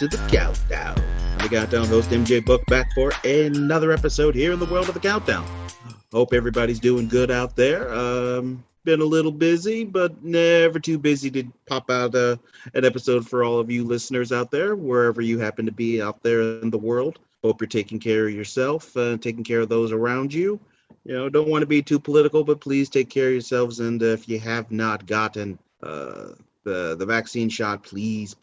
to The Countdown. I'm the Countdown host, MJ Book, back for another episode here in the world of The Countdown. Hope everybody's doing good out there. Been a little busy, but never too busy to pop out an episode for all of you listeners out there, wherever you happen to be out there in the world. Hope you're taking care of yourself, taking care of those around you. You know, don't want to be too political, but please take care of yourselves. And if you have not gotten the vaccine shot, please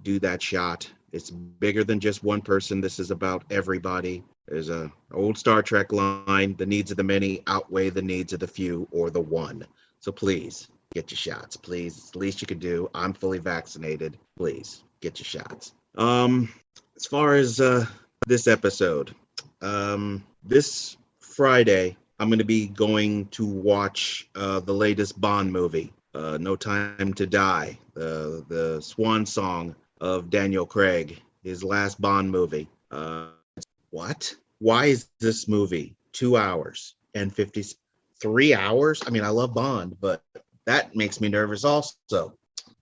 do that shot. It's bigger than just one person. This is about everybody. There's an old Star Trek line: the needs of the many outweigh the needs of the few or the one. So please get your shots. Please, it's the least you can do. I'm fully vaccinated. Please get your shots. As far as this episode, this Friday, I'm going to be going to watch the latest Bond movie, No Time to Die, the swan song of Daniel Craig, his last Bond movie. What? Why is this movie 2 hours and 53 hours? I mean, I love Bond, but that makes me nervous also.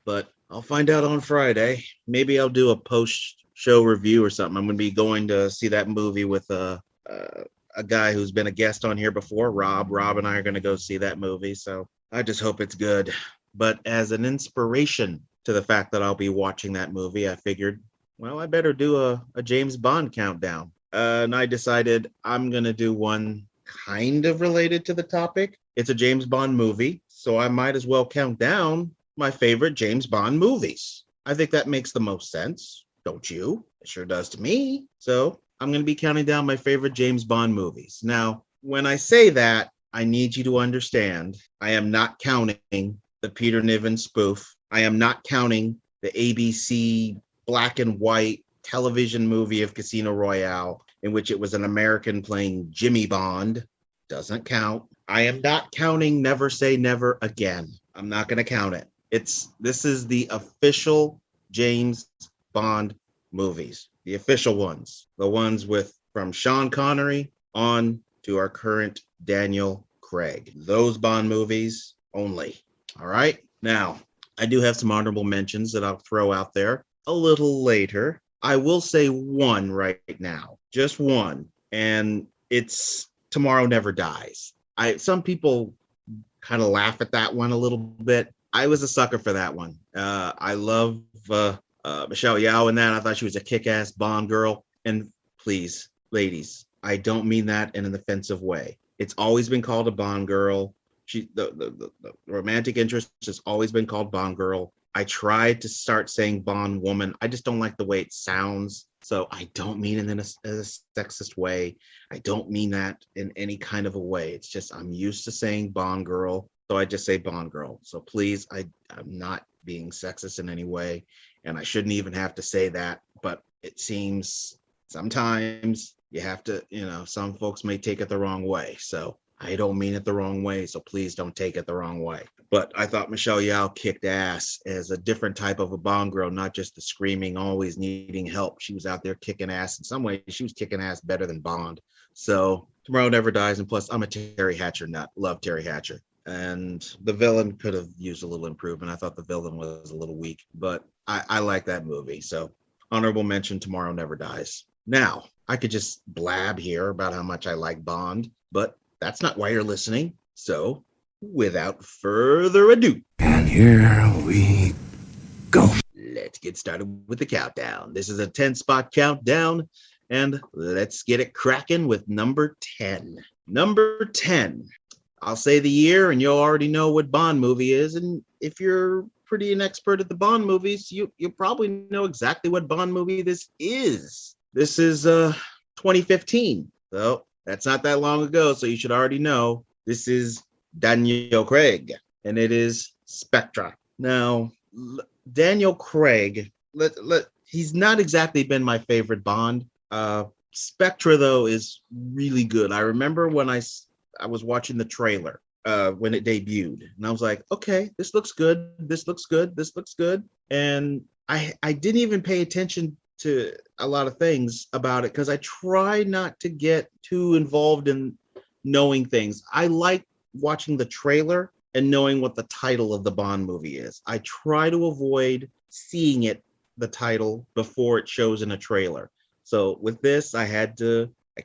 But I'll find out on Friday. Maybe I'll do a post-show review or something. I'm going to be going to see that movie with a guy who's been a guest on here before, Rob. Rob and I are going to go see that movie, so I just hope it's good. But as an inspiration to the fact that I'll be watching that movie, I figured, well, I better do a James Bond countdown. And I decided I'm going to do one kind of related to the topic. It's a James Bond movie, so I might as well count down my favorite James Bond movies. I think that makes the most sense, don't you? It sure does to me. So I'm going to be counting down my favorite James Bond movies. Now, when I say that, I need you to understand, I am not counting the Peter Niven spoof. I am not counting the ABC black and white television movie of Casino Royale, in which it was an American playing Jimmy Bond. Doesn't count. I am not counting Never Say Never Again. I'm not going to count it. This is the official James Bond movies, the official ones, the ones from Sean Connery on to our current Daniel Craig. Those Bond movies only. All right. Now, I do have some honorable mentions that I'll throw out there a little later. I will say one right now, just one, and it's Tomorrow Never Dies. Some people kind of laugh at that one a little bit. I was a sucker for that one. I love Michelle Yeoh in that. I thought she was a kick-ass Bond girl. And please, ladies, I don't mean that in an offensive way. It's always been called a Bond girl. The romantic interest has always been called Bond girl. I tried to start saying Bond woman. I just don't like the way it sounds. So I don't mean it in a sexist way. I don't mean that in any kind of a way. It's just I'm used to saying Bond girl. So I just say Bond girl. So please, I'm not being sexist in any way. And I shouldn't even have to say that. But it seems sometimes you have to, some folks may take it the wrong way. So I don't mean it the wrong way. So please don't take it the wrong way. But I thought Michelle Yeoh kicked ass as a different type of a Bond girl, not just the screaming, always needing help. She was out there kicking ass. In some ways, she was kicking ass better than Bond. So Tomorrow Never Dies. And plus, I'm a Terry Hatcher nut. Love Terry Hatcher. And the villain could have used a little improvement. I thought the villain was a little weak, but I like that movie. So honorable mention, Tomorrow Never Dies. Now, I could just blab here about how much I like Bond, but that's not why you're listening. So without further ado, and here we go. Let's get started with the countdown. This is a 10-spot countdown, and let's get it cracking with number 10. Number 10. I'll say the year, and you'll already know what Bond movie is. And if you're pretty an expert at the Bond movies, you probably know exactly what Bond movie this is. This is 2015. So that's not that long ago, so you should already know. This is Daniel Craig, and it is Spectre. Now, Daniel Craig, he's not exactly been my favorite Bond. Spectre, though, is really good. I remember when I was watching the trailer when it debuted, and I was like, okay, this looks good. This looks good. This looks good. And I didn't even pay attention to a lot of things about it because I try not to get too involved in knowing things. I like watching the trailer and knowing what the title of the Bond movie is. I try to avoid seeing it the title before it shows in a trailer. So with this, I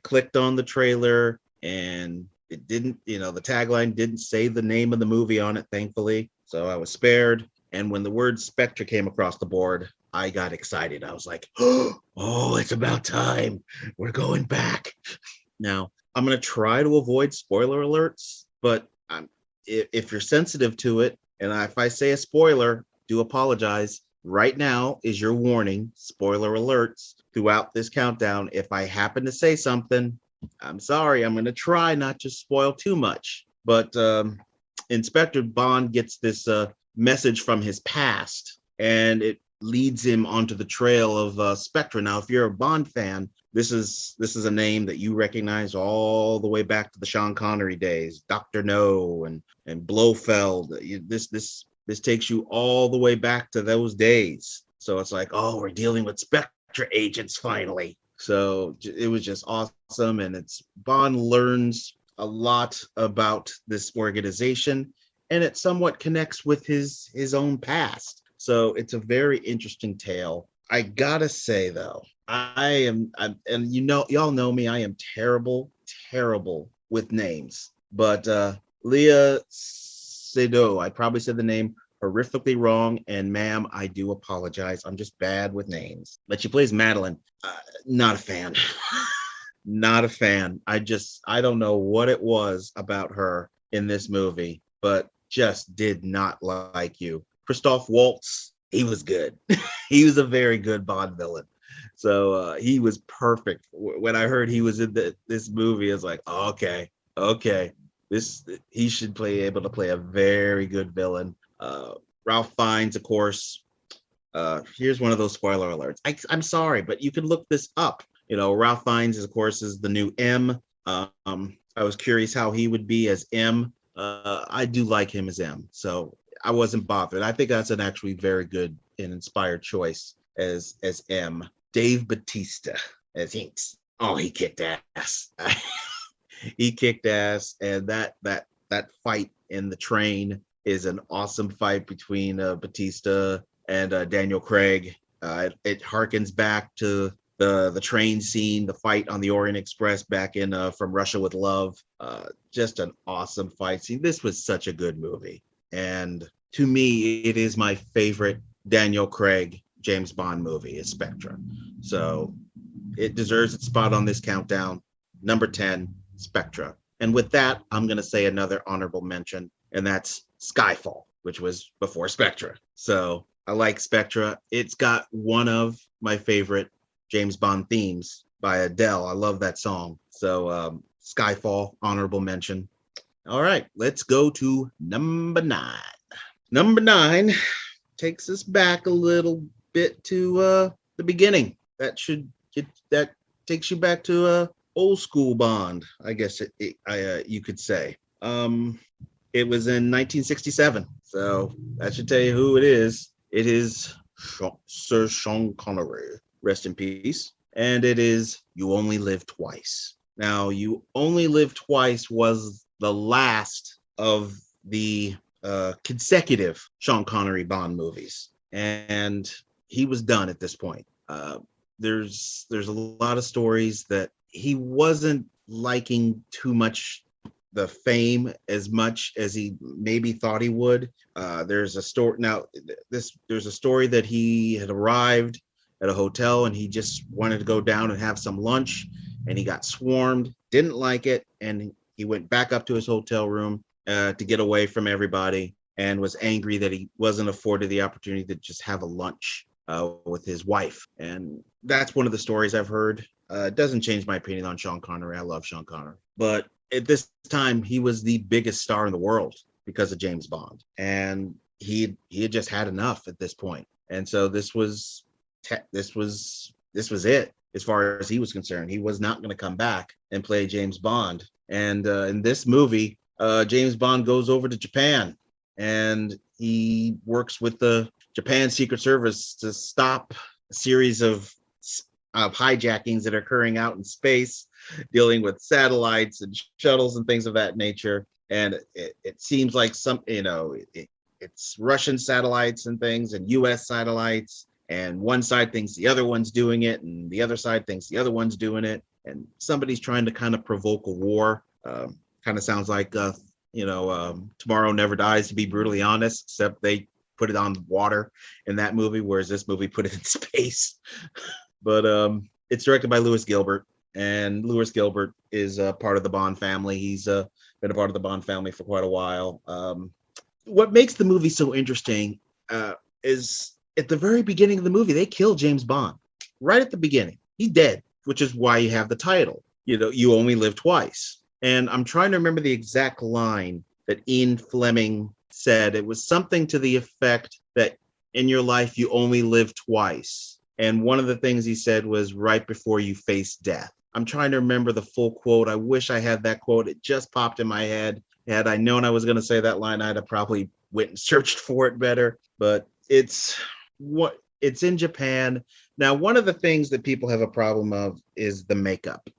clicked on the trailer and it didn't, the tagline didn't say the name of the movie on it, thankfully. So I was spared. And when the word Spectre came across the board, I got excited. I was like, oh, it's about time. We're going back. Now, I'm going to try to avoid spoiler alerts, but if you're sensitive to it, and if I say a spoiler, do apologize. Right now is your warning, spoiler alerts throughout this countdown. If I happen to say something, I'm sorry. I'm going to try not to spoil too much. But Inspector Bond gets this message from his past, and it leads him onto the trail of Spectre. Now, if you're a Bond fan, this is a name that you recognize all the way back to the Sean Connery days, Dr. No and Blofeld. This takes you all the way back to those days. So it's like, oh, we're dealing with Spectre agents finally. So it was just awesome, and it's Bond learns a lot about this organization, and it somewhat connects with his own past. So it's a very interesting tale. I gotta say though, and y'all know me, I am terrible with names. But Leah Seydoux, I probably said the name horrifically wrong, and ma'am, I do apologize. I'm just bad with names. But she plays Madeline. Not a fan. Not a fan. I don't know what it was about her in this movie, but just did not like you. Christoph Waltz, he was good. He was a very good Bond villain. So he was perfect. When I heard he was in this movie, I was like, oh, okay. He should able to play a very good villain. Ralph Fiennes, of course. Here's one of those spoiler alerts. I'm sorry, but you can look this up. Ralph Fiennes, of course, is the new M. I was curious how he would be as M. I do like him as M, so I wasn't bothered. I think that's an actually very good and inspired choice as M. Dave Bautista as Hinks. Oh, he kicked ass. He kicked ass, and that fight in the train is an awesome fight between Bautista and Daniel Craig. It harkens back to the train scene, the fight on the Orient Express back in From Russia with Love. Just an awesome fight scene. This was such a good movie, and to me, it is my favorite Daniel Craig James Bond movie is Spectre. So it deserves its spot on this countdown. Number 10, Spectre. And with that, I'm going to say another honorable mention, and that's Skyfall, which was before Spectre. So I like Spectre. It's got one of my favorite James Bond themes by Adele. I love that song. So Skyfall, honorable mention. All right, let's go to number 9. Number 9 takes us back a little bit to the beginning. That takes you back to old school Bond, I guess you could say. It was in 1967, so that should tell you who it is. It is Sir Sean Connery, rest in peace, and it is You Only Live Twice. Now, You Only Live Twice was the last of the consecutive Sean Connery Bond movies, and he was done at this point. There's a lot of stories that he wasn't liking too much the fame as much as he maybe thought he would. There's a story there's a story that he had arrived at a hotel and he just wanted to go down and have some lunch, and he got swarmed, didn't like it, and he went back up to his hotel room to get away from everybody, and was angry that he wasn't afforded the opportunity to just have a lunch with his wife. And that's one of the stories I've heard. It doesn't change my opinion on Sean Connery. I love Sean Connery. But at this time, he was the biggest star in the world because of James Bond. And he had just had enough at this point. And so this was it as far as he was concerned. He was not going to come back and play James Bond. And in this movie, James Bond goes over to Japan, and he works with the Japan Secret Service to stop a series of hijackings that are occurring out in space, dealing with satellites and shuttles and things of that nature. And it seems like it's Russian satellites and things, and U.S. satellites, and one side thinks the other one's doing it, and the other side thinks the other one's doing it, and somebody's trying to kind of provoke a war. Kind of sounds like Tomorrow Never Dies, to be brutally honest, except they put it on water in that movie, whereas this movie put it in space. But it's directed by Lewis Gilbert, and Lewis Gilbert is part of the Bond family. He's been a part of the Bond family for quite a while. What makes the movie so interesting is at the very beginning of the movie, they kill James Bond right at the beginning. He's dead, which is why you have the title. You only live twice. And I'm trying to remember the exact line that Ian Fleming said. It was something to the effect that in your life, you only live twice. And one of the things he said was right before you face death. I'm trying to remember the full quote. I wish I had that quote. It just popped in my head. Had I known I was going to say that line, I'd have probably went and searched for it better. But it's in Japan. Now, one of the things that people have a problem of is the makeup.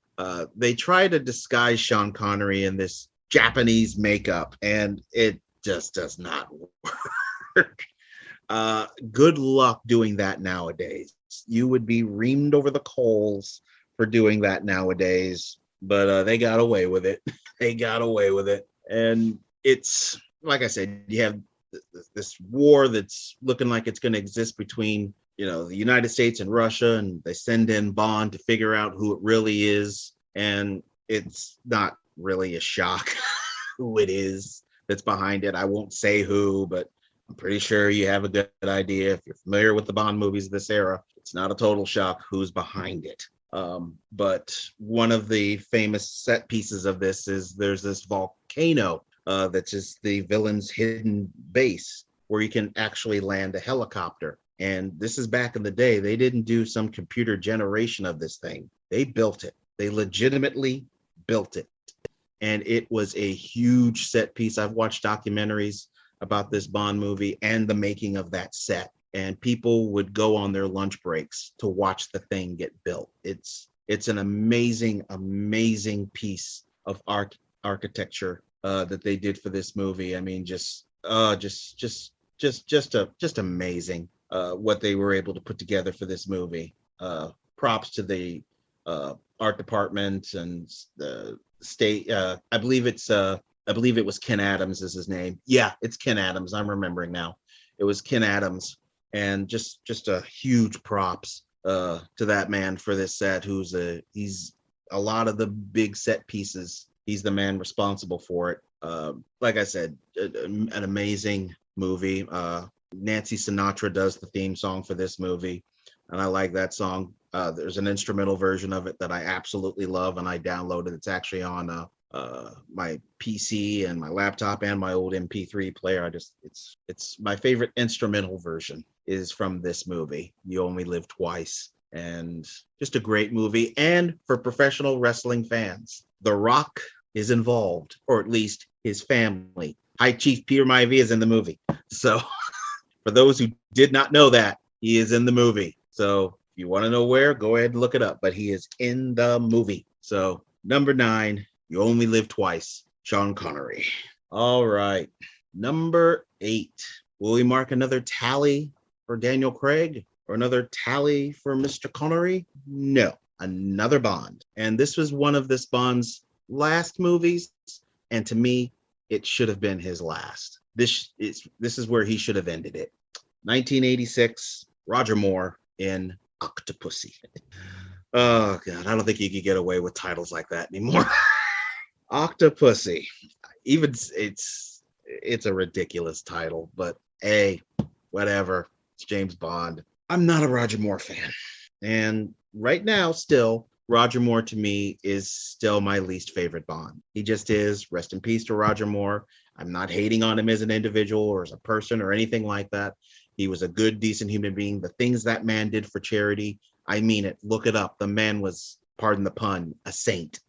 They try to disguise Sean Connery in this Japanese makeup, and it just does not work. Good luck doing that nowadays. You would be reamed over the coals for doing that nowadays, but they got away with it. They got away with it. And it's, like I said, you have this war that's looking like it's going to exist between the United States and Russia, and they send in Bond to figure out who it really is. And it's not really a shock who it is that's behind it. I won't say who, but I'm pretty sure you have a good idea. If you're familiar with the Bond movies of this era, it's not a total shock who's behind it. But one of the famous set pieces of this is there's this volcano that's just the villain's hidden base where you can actually land a helicopter. And this is back in the day. They didn't do some computer generation of this thing. They built it. They legitimately built it. And it was a huge set piece. I've watched documentaries about this Bond movie and the making of that set. And people would go on their lunch breaks to watch the thing get built. It's an amazing, amazing piece of architecture that they did for this movie. I mean, just amazing what they were able to put together for this movie. Props to the art department and the state. I believe it was Ken Adams is his name. Yeah, it's Ken Adams. I'm remembering now. It was Ken Adams, and just a huge props to that man for this set. He's a lot of the big set pieces. He's the man responsible for it. Like I said, an amazing movie. Nancy Sinatra does the theme song for this movie, and I like that song. There's an instrumental version of it that I absolutely love, and I downloaded. It's actually on my PC and my laptop and my old MP3 player. It's my favorite instrumental version is from this movie. You Only Live Twice, and just a great movie. And for professional wrestling fans, The Rock is involved, or at least his family. High Chief Peter Maivia is in the movie. So for those who did not know that, he is in the movie. So if you want to know where, go ahead and look it up. But he is in the movie. So number 9, You Only Live Twice, Sean Connery. All right. Number 8. Will we mark another tally for Daniel Craig or another tally for Mr. Connery? No, another Bond. And this was one of this Bond's last movies. And to me, it should have been his last. This is where he should have ended it. 1986, Roger Moore in Octopussy. Oh, God, I don't think you could get away with titles like that anymore. Octopussy. Even it's a ridiculous title, but hey, whatever. It's James Bond. I'm not a Roger Moore fan. And right now, still, Roger Moore to me is still my least favorite Bond. He just is. Rest in peace to Roger Moore. I'm not hating on him as an individual or as a person or anything like that. He was a good, decent human being. The things that man did for charity, I mean it. Look it up. The man was, pardon the pun, a saint.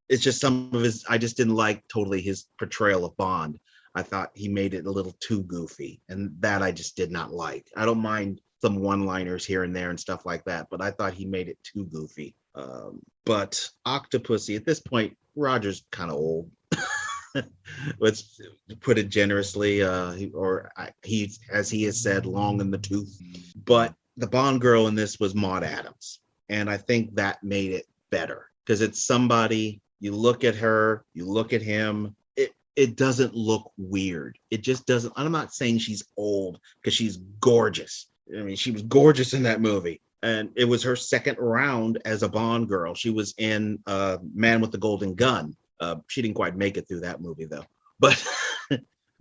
It's just some of his, I just didn't like totally his portrayal of Bond. I thought he made it a little too goofy, and that I just did not like. I don't mind some one-liners here and there and stuff like that, but I thought he made it too goofy. But Octopussy, at this point, Roger's kind of old. Let's put it generously, he's, as he has said, long in the tooth. But the Bond girl in this was Maud Adams. And I think that made it better because it's somebody, you look at her, you look at him, it doesn't look weird. It just doesn't. I'm not saying she's old because she's gorgeous. I mean, she was gorgeous in that movie. And it was her second round as a Bond girl. She was in Man with the Golden Gun. She didn't quite make it through that movie, though. But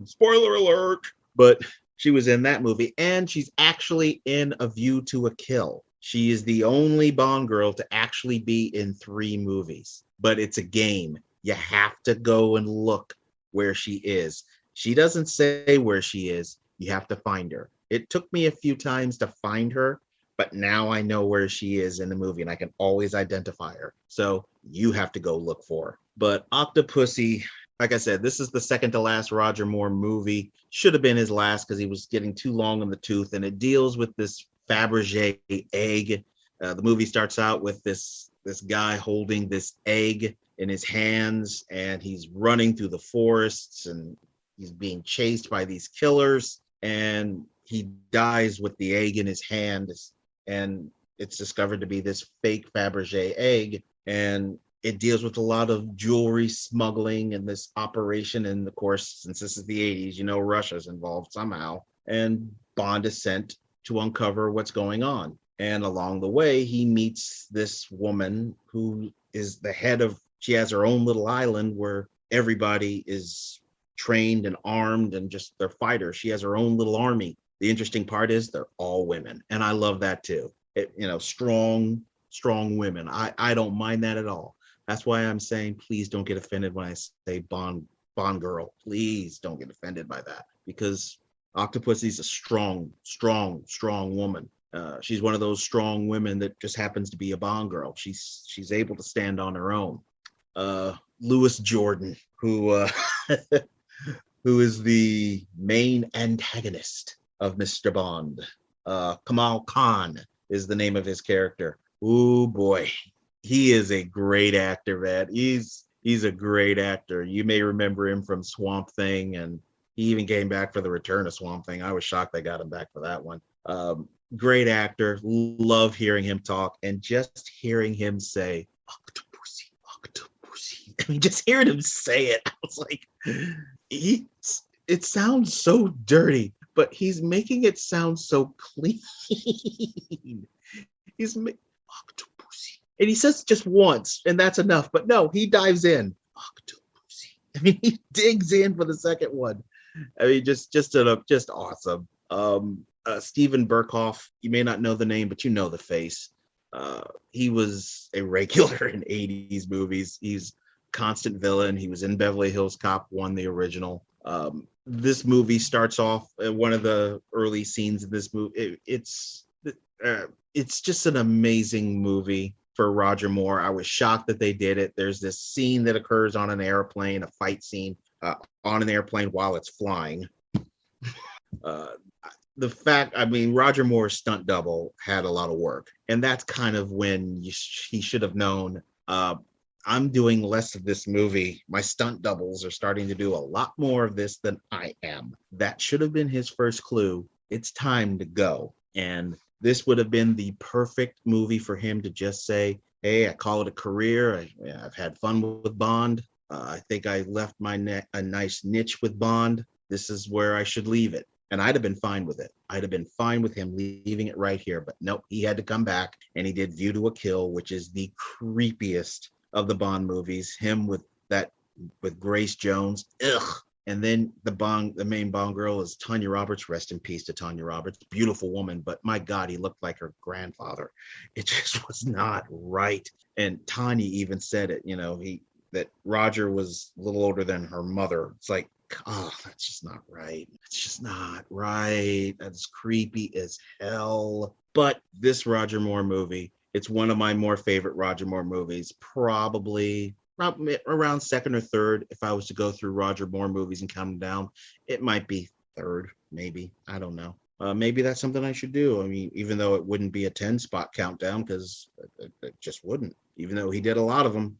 spoiler alert. But she was in that movie. And she's actually in A View to a Kill. She is the only Bond girl to actually be in 3 movies. But it's a game. You have to go and look where she is. She doesn't say where she is. You have to find her. It took me a few times to find her, but now I know where she is in the movie and I can always identify her. So you have to go look for her. But Octopussy, like I said, this is the second to last Roger Moore movie. Should have been his last because he was getting too long in the tooth. And it deals with this Fabergé egg. The movie starts out with this guy holding this egg in his hands, and he's running through the forests, and he's being chased by these killers, and he dies with the egg in his hand, and it's discovered to be this fake Fabergé egg, and it deals with a lot of jewelry smuggling and this operation. And of course, since this is the 80s, you know, Russia's involved somehow, and Bond is sent to uncover what's going on. And along the way, he meets this woman who is the head of, she has her own little island where everybody is trained and armed and just they're fighters. She has her own little army. The interesting part is they're all women. And I love that too. Strong women. I don't mind that at all. That's why I'm saying, please don't get offended when I say Bond girl. Please don't get offended by that, because Octopussy's a strong woman. She's one of those strong women that just happens to be a Bond girl. She's able to stand on her own. Louis Jordan, who is the main antagonist of Mr. Bond. Kamal Khan is the name of his character. Oh boy, he is a great actor, man. He's a great actor. You may remember him from Swamp Thing, and he even came back for the return of Swamp Thing. I was shocked they got him back for that one. Great actor. Love hearing him talk, and just hearing him say Octopussy. I mean, just hearing him say it, I was like, it sounds so dirty, but he's making it sound so clean. Octopussy. And he says just once, and that's enough. But no, he dives in. Octopussy. I mean, he digs in for the second one. I mean, just awesome. Steven Berkoff, you may not know the name, but you know the face. He was a regular in 80s movies. He's constant villain. He was in Beverly Hills Cop 1, the original. This movie starts off, one of the early scenes of this movie. It's just an amazing movie for Roger Moore. I was shocked that they did it. There's this scene that occurs on an airplane, a fight scene on an airplane while it's flying. Roger Moore's stunt double had a lot of work, and that's kind of when he should have known, I'm doing less of this movie. My stunt doubles are starting to do a lot more of this than I am. That should have been his first clue. It's time to go. And this would have been the perfect movie for him to just say, hey, I call it a career. I've had fun with Bond. I think I left a nice niche with Bond. This is where I should leave it. And I'd have been fine with it. I'd have been fine with him leaving it right here. But nope, he had to come back, and he did View to a Kill, which is the creepiest of the Bond movies. Him with Grace Jones. Ugh. And then the main Bond girl is Tanya Roberts. Rest in peace to Tanya Roberts. Beautiful woman, but my God, he looked like her grandfather. It just was not right. And Tanya even said it, that Roger was a little older than her mother. It's like, oh, that's just not right. It's just not right. That's creepy as hell. But this Roger Moore movie, it's one of my more favorite Roger Moore movies, probably around second or third. If I was to go through Roger Moore movies and count them down, it might be third, maybe. I don't know. Maybe that's something I should do. I mean, even though it wouldn't be a 10-spot countdown, because it just wouldn't, even though he did a lot of them.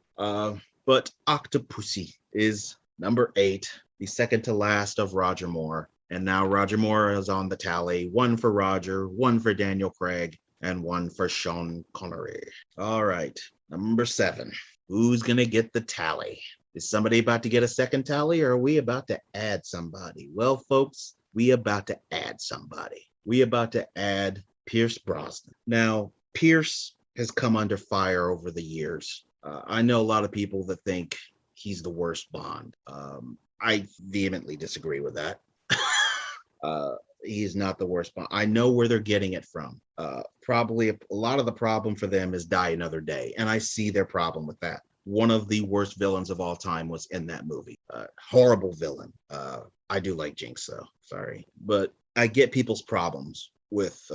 But Octopussy is number 8, the second to last of Roger Moore. And now Roger Moore is on the tally. 1 for Roger, 1 for Daniel Craig, and 1 for Sean Connery. All right, number 7. Who's going to get the tally? Is somebody about to get a second tally, or are we about to add somebody? Well, folks, we about to add somebody. We about to add Pierce Brosnan. Now, Pierce has come under fire over the years. I know a lot of people that think he's the worst Bond. I vehemently disagree with that. He's not the worst Bond. I know where they're getting it from. Probably a lot of the problem for them is Die Another Day, and I see their problem with that. One of the worst villains of all time was in that movie. Horrible villain. I do like Jinx though. Sorry, but I get people's problems with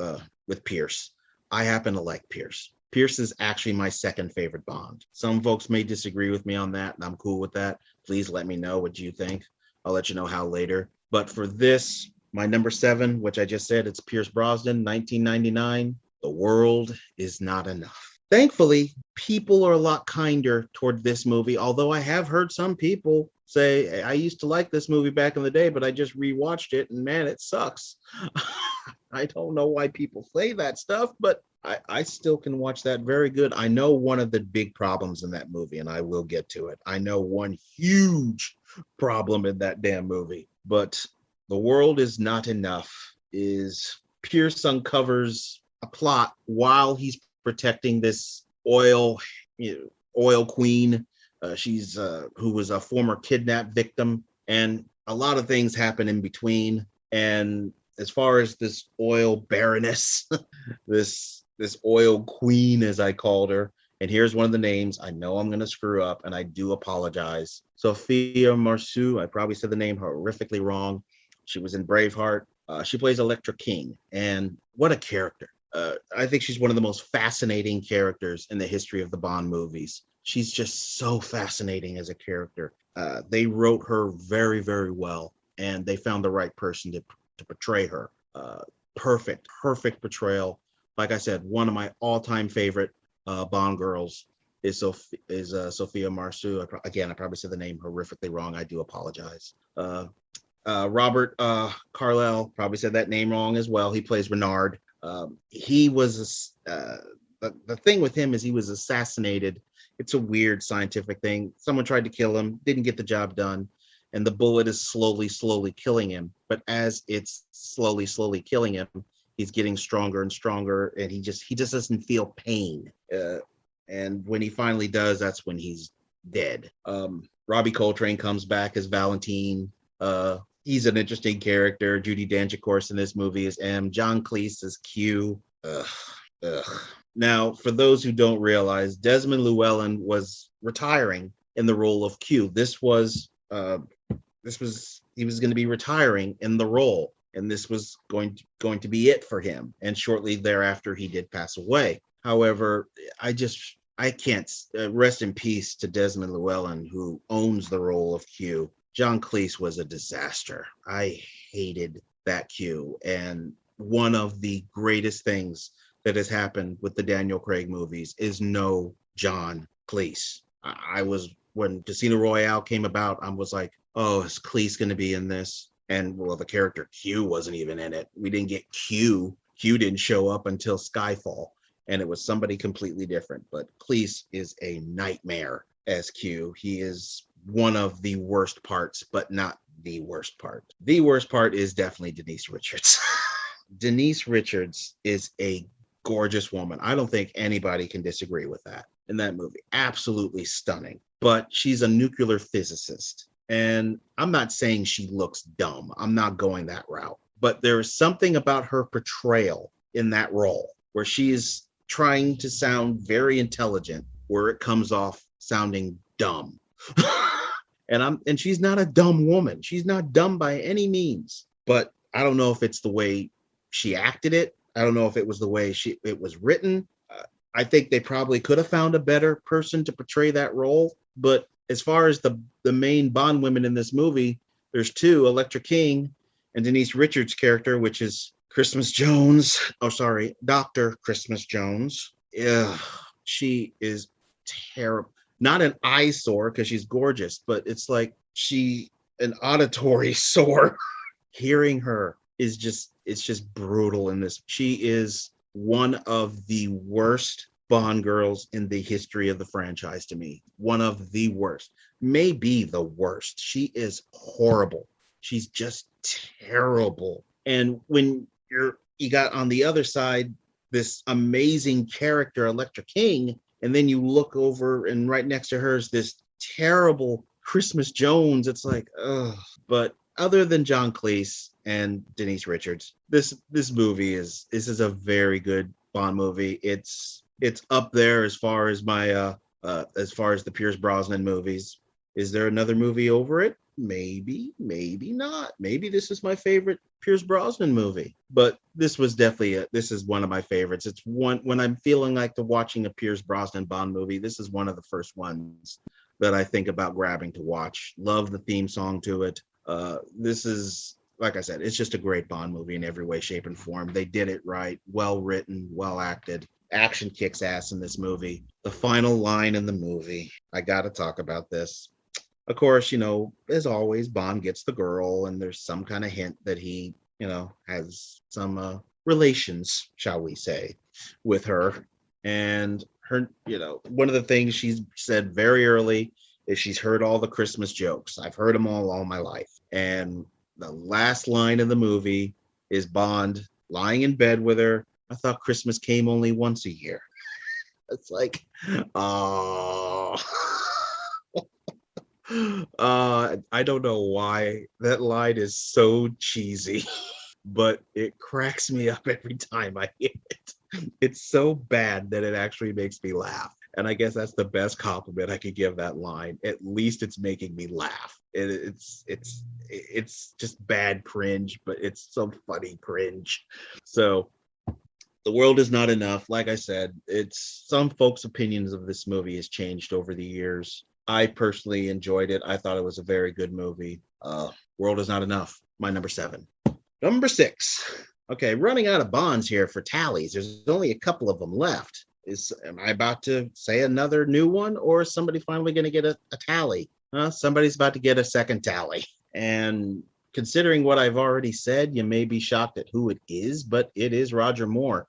Pierce. I happen to like Pierce. Pierce is actually my second favorite Bond. Some folks may disagree with me on that, and I'm cool with that. Please let me know what you think. I'll let you know how later. But for this, my number 7, which I just said, it's Pierce Brosnan, 1999. The World Is Not Enough. Thankfully, people are a lot kinder toward this movie, although I have heard some people say, I used to like this movie back in the day, but I just rewatched it, and man, it sucks. I don't know why people say that stuff, but I still can watch that very good. I know one of the big problems in that movie, and I will get to it. I know one huge problem in that damn movie, but The World Is Not Enough is Pierce uncovers a plot while he's protecting this oil queen. She's who was a former kidnap victim, and a lot of things happen in between. And as far as this oil baroness, this oil queen, as I called her, and here's one of the names. I know I'm going to screw up, and I do apologize. Sophia Marceau. I probably said the name horrifically wrong. She was in Braveheart. She plays Electra King, and what a character. I think she's one of the most fascinating characters in the history of the Bond movies. She's just so fascinating as a character. They wrote her very, very well, and they found the right person to portray her. Perfect portrayal. Like I said, one of my all-time favorite Bond girls is Sophia Marceau. I probably said the name horrifically wrong. I do apologize. Robert Carlyle, probably said that name wrong as well. He plays Renard. He was the thing with him is he was assassinated. It's a weird scientific thing. Someone tried to kill him, didn't get the job done, and the bullet is slowly killing him. But as it's slowly killing him, he's getting stronger and stronger, and he just doesn't feel pain. And when he finally does, that's when he's dead. Robbie Coltrane comes back as Valentine. He's an interesting character. Judi Dench, of course, in this movie is M. John Cleese is Q. Now, for those who don't realize, Desmond Llewellyn was retiring in the role of Q. He was going to be retiring in the role, and this was going to be it for him. And shortly thereafter, he did pass away. However, I can't rest in peace to Desmond Llewellyn, who owns the role of Q. John Cleese was a disaster. I hated that Q. And one of the greatest things that has happened with the Daniel Craig movies is no John Cleese. When Casino Royale came about, I was like, oh, is Cleese going to be in this? And well, the character Q wasn't even in it. We didn't get Q. Q didn't show up until Skyfall, and it was somebody completely different. But Cleese is a nightmare as Q. He is one of the worst parts, but not the worst part. The worst part is definitely Denise Richards. Denise Richards is a gorgeous woman. I don't think anybody can disagree with that in that movie. Absolutely stunning. But she's a nuclear physicist. And I'm not saying she looks dumb. I'm not going that route. But there is something about her portrayal in that role where she is trying to sound very intelligent, where it comes off sounding dumb. And she's not a dumb woman. She's not dumb by any means. But I don't know if it's the way she acted it. I don't know if it was the way it was written. I think they probably could have found a better person to portray that role. But as far as the main Bond women in this movie, there's two, Electra King and Denise Richards' character, which is Christmas Jones. Oh, sorry, Dr. Christmas Jones. Yeah, she is terrible. Not an eyesore because she's gorgeous, but it's like an auditory sore. hearing her is just, it's just brutal in this. She is one of the worst Bond girls in the history of the franchise to me. One of the worst, maybe the worst. She is horrible. She's just terrible. And when you got on the other side this amazing character, Electra King, and then you look over and right next to her is this terrible Christmas Jones. It's like, ugh. But other than John Cleese and Denise Richards, this movie is a very good Bond movie. It's up there as far as my as far as the Pierce Brosnan movies. Is there another movie over it? Maybe, maybe not. Maybe this is my favorite Pierce Brosnan movie. But this was definitely this is one of my favorites. It's one when I'm feeling like watching a Pierce Brosnan Bond movie. This is one of the first ones that I think about grabbing to watch. Love the theme song to it. This is, like I said, it's just a great Bond movie in every way, shape, and form. They did it right. Well written, well acted. Action kicks ass in this movie. The final line in the movie. I got to talk about this. Of course, as always, Bond gets the girl, and there's some kind of hint that he, has some relations, shall we say, with her. And her, one of the things she's said very early is she's heard all the Christmas jokes. I've heard them all my life. And the last line of the movie is Bond lying in bed with her. I thought Christmas came only once a year. It's like, oh. I don't know why that line is so cheesy, but it cracks me up every time I hear it. It's so bad that it actually makes me laugh. And I guess that's the best compliment I could give that line. At least it's making me laugh. It's just bad cringe, but it's some funny cringe. So the world is not enough. Like I said, it's some folks' opinions of this movie has changed over the years. I personally enjoyed it. I thought it was a very good movie. World is not enough. My number 7. Number 6. Okay, running out of Bonds here for tallies. There's only a couple of them left. Am I about to say another new one, or is somebody finally going to get a tally? Somebody's about to get a second tally. And considering what I've already said, you may be shocked at who it is, but it is Roger Moore.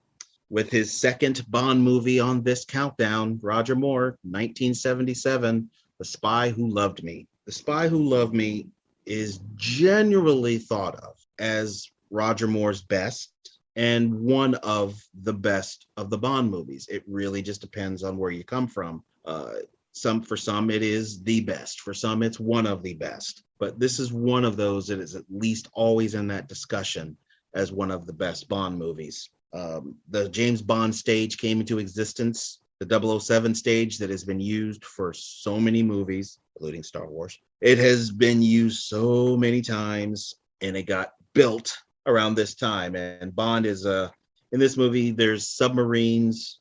With his second Bond movie on this countdown, Roger Moore, 1977, The Spy Who Loved Me. The Spy Who Loved Me is generally thought of as Roger Moore's best and one of the best of the Bond movies. It really just depends on where you come from. For some, it is the best. For some, it's one of the best. But this is one of those that is at least always in that discussion as one of the best Bond movies. The James Bond stage came into existence, the 007 stage that has been used for so many movies, including Star Wars. It has been used so many times, and it got built around this time. And Bond is in this movie, there's submarines.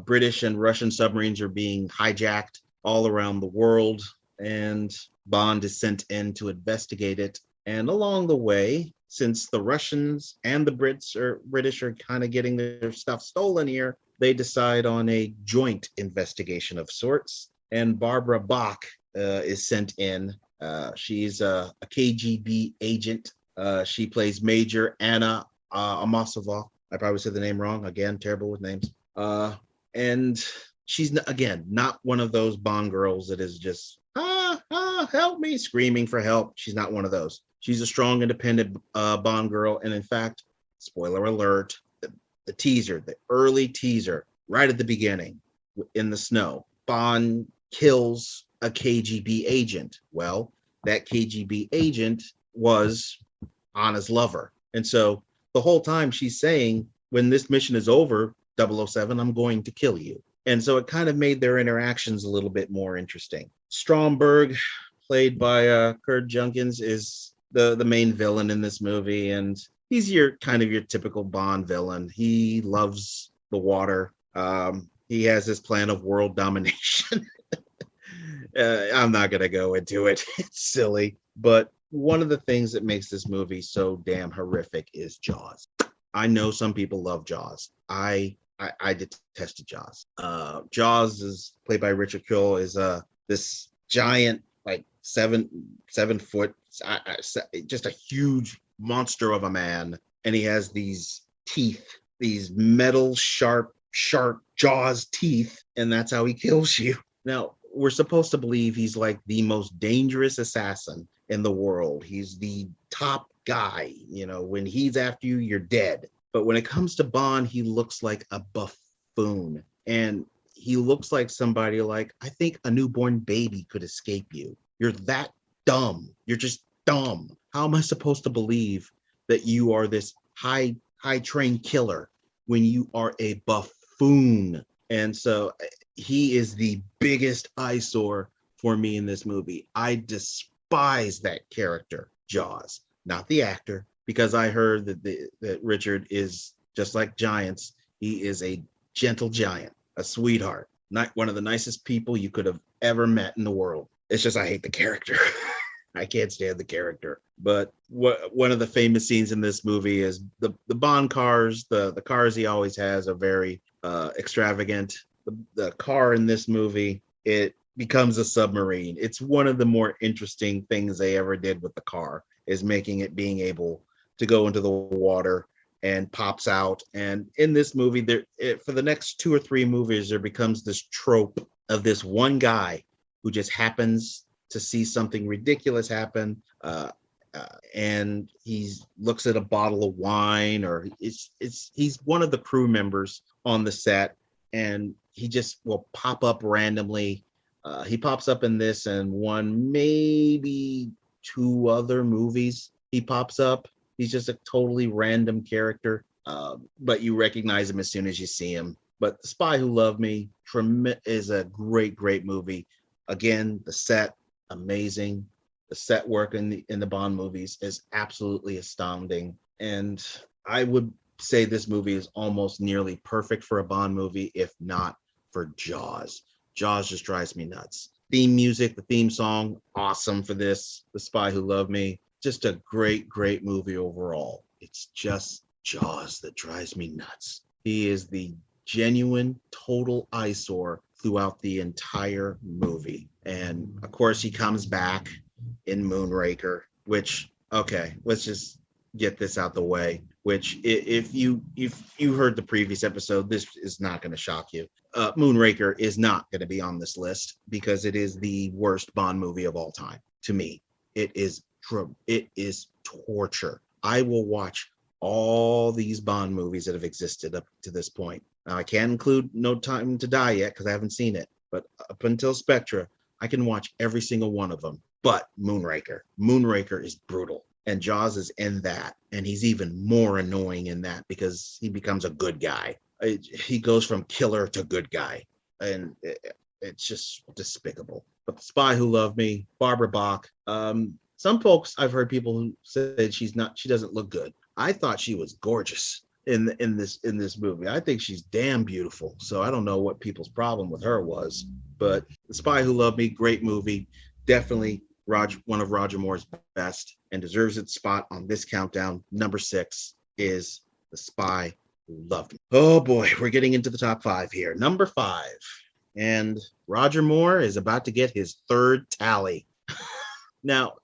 British and Russian submarines are being hijacked all around the world, and Bond is sent in to investigate it. And along the way, since the Russians and the British are kind of getting their stuff stolen here, they decide on a joint investigation of sorts. And Barbara Bach is sent in. She's a KGB agent. She plays Major Anna Amasova. I probably said the name wrong. Again, terrible with names. And she's, not one of those Bond girls that is just, help me, screaming for help. She's not one of those. She's a strong, independent Bond girl. And in fact, spoiler alert, the teaser, the early teaser, right at the beginning, in the snow, Bond kills a KGB agent. Well, that KGB agent was Anna's lover. And so the whole time she's saying, when this mission is over, 007, I'm going to kill you. And so it kind of made their interactions a little bit more interesting. Stromberg, played by Kurt Junkins, is the main villain in this movie, and he's your typical Bond villain. He loves the water. He has this plan of world domination. I'm not gonna go into it. It's silly, but one of the things that makes this movie so damn horrific is Jaws. I know some people love Jaws. I detested Jaws. Jaws is played by Richard Kiel, is this giant, like seven foot, just a huge monster of a man, and he has these teeth, these metal sharp jaws teeth, and that's how he kills you. Now, we're supposed to believe he's like the most dangerous assassin in the world. He's the top guy. When he's after you, you're dead. But when it comes to Bond, he looks like a buffoon. And he looks like somebody like, I think a newborn baby could escape you. You're that dumb. You're just dumb. How am I supposed to believe that you are this high trained killer when you are a buffoon? And so he is the biggest eyesore for me in this movie. I despise that character, Jaws, not the actor, because I heard that Richard is just like giants. He is a gentle giant, a sweetheart, not one of the nicest people you could have ever met in the world. It's just I hate the character. I can't stand the character. But one of the famous scenes in this movie is the Bond cars. The cars he always has are very extravagant. The car in this movie, it becomes a submarine. It's one of the more interesting things they ever did with the car, is making it being able to go into the water and pops out. And in this movie, for the next 2 or 3 movies, there becomes this trope of this one guy who just happens to see something ridiculous happen, and he looks at a bottle of wine, or he's one of the crew members on the set, and he just will pop up randomly. He pops up in this and one, maybe 2 other movies. He pops up. He's just a totally random character, but you recognize him as soon as you see him. But The Spy Who Loved Me is a great movie. Again, the set, amazing. The set work in the Bond movies is absolutely astounding. And I would say this movie is almost nearly perfect for a Bond movie, if not for Jaws. Jaws just drives me nuts. Theme music, the theme song, awesome for this. The Spy Who Loved Me, just a great movie overall. It's just Jaws that drives me nuts. He is the genuine, total eyesore throughout the entire movie. And of course, he comes back in Moonraker, which, okay, let's just get this out the way. Which, if you heard the previous episode, this is not going to shock you. Moonraker is not going to be on this list because it is the worst Bond movie of all time. To me, it is torture. I will watch all these Bond movies that have existed up to this point. Now, I can't include No Time to Die yet because I haven't seen it, but up until Spectre, I can watch every single one of them. But Moonraker is brutal, and Jaws is in that, and he's even more annoying in that because he becomes a good guy. He goes from killer to good guy, and it's just despicable. But The Spy Who Loved Me, Barbara Bach. Some folks, I've heard people who said she doesn't look good. I thought she was gorgeous in this movie. I think she's damn beautiful. So I don't know what people's problem with her was, but The Spy Who Loved Me, great movie. Definitely one of Roger Moore's best, and deserves its spot on this countdown. Number 6 is The Spy Who Loved Me. Oh boy, we're getting into the top 5 here. Number 5, and Roger Moore is about to get his 3rd tally. Now,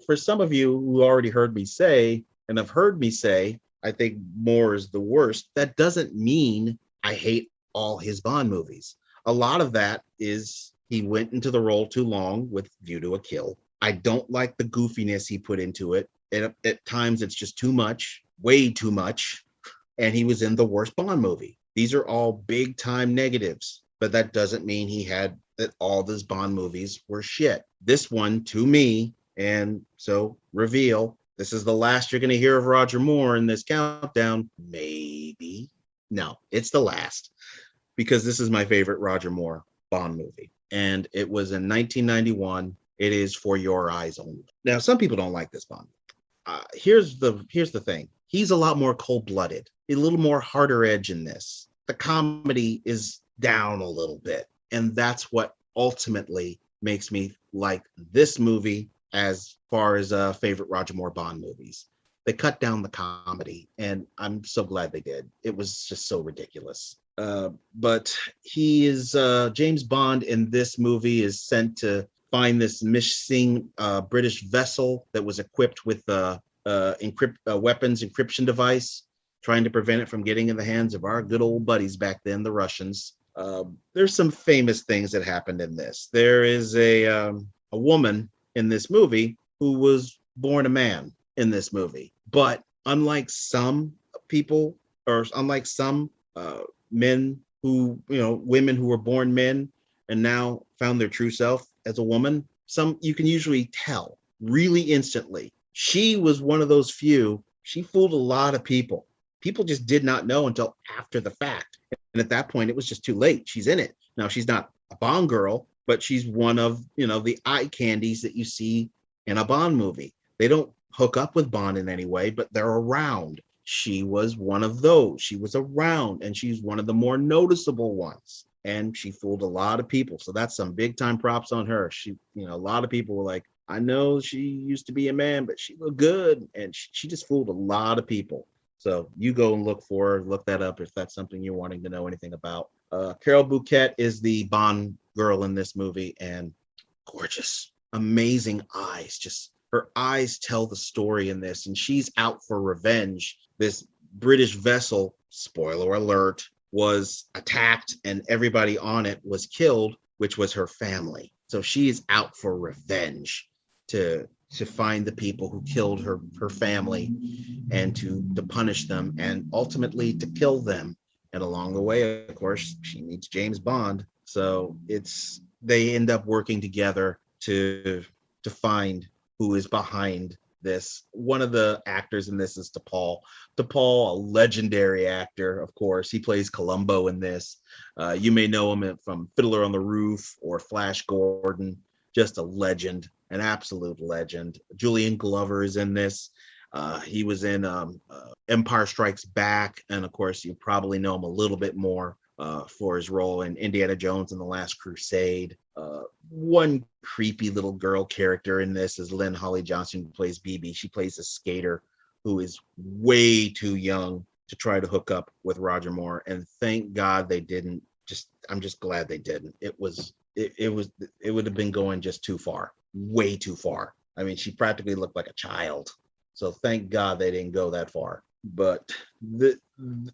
for some of you who already heard me say, and have heard me say, I think Moore is the worst, that doesn't mean I hate all his Bond movies. A lot of that is he went into the role too long with View to a Kill. I don't like the goofiness he put into it. At times, it's just too much, way too much. And he was in the worst Bond movie. These are all big time negatives, but that doesn't mean that all his Bond movies were shit. This one, to me, and so reveal, this is the last you're going to hear of Roger Moore in this countdown. Maybe. No, it's the last, because this is my favorite Roger Moore Bond movie. And it was in 1991. It is For Your Eyes Only. Now, some people don't like this Bond. Here's the thing. He's a lot more cold-blooded, a little more harder edge in this. The comedy is down a little bit. And that's what ultimately makes me like this movie as far as favorite Roger Moore Bond movies. They cut down the comedy, and I'm so glad they did. It was just so ridiculous. But he is James Bond in this movie is sent to find this missing British vessel that was equipped with weapons encryption device, trying to prevent it from getting in the hands of our good old buddies back then, the Russians. There's some famous things that happened in this. There is a woman in this movie who was born a man in this movie, but unlike some people, or unlike some men who, women who were born men and now found their true self as a woman, some you can usually tell really instantly. She was one of those few. She fooled a lot of people. People just did not know until after the fact. And at that point, it was just too late. She's in it. Now, she's not a Bond girl, but she's one of, the eye candies that you see in a Bond movie. They don't hook up with Bond in any way, but they're around. She was one of those. She was around, and she's one of the more noticeable ones. And she fooled a lot of people. So that's some big time props on her. She, a lot of people were like, I know she used to be a man, but she looked good. And she just fooled a lot of people. So you go and look that up if that's something you're wanting to know anything about. Carol Bouquet is the Bond girl in this movie, and gorgeous, amazing eyes. Just her eyes tell the story in this, and she's out for revenge. This British vessel, spoiler alert, was attacked and everybody on it was killed, which was her family. So she is out for revenge to find the people who killed her family and to punish them and ultimately to kill them. And along the way, of course, she meets James Bond. So they end up working together to find who is behind this. One of the actors in this is DePaul. DePaul, a legendary actor, of course. He plays Columbo in this. You may know him from Fiddler on the Roof or Flash Gordon. Just a legend, an absolute legend. Julian Glover is in this. He was in Empire Strikes Back. And of course, you probably know him a little bit more for his role in Indiana Jones and the Last Crusade. One creepy little girl character in this is Lynn Holly Johnson, who plays BB. She plays a skater who is way too young to try to hook up with Roger Moore. And thank God they didn't. I'm just glad they didn't. It would have been going just too far, way too far. I mean, she practically looked like a child. So thank God they didn't go that far. But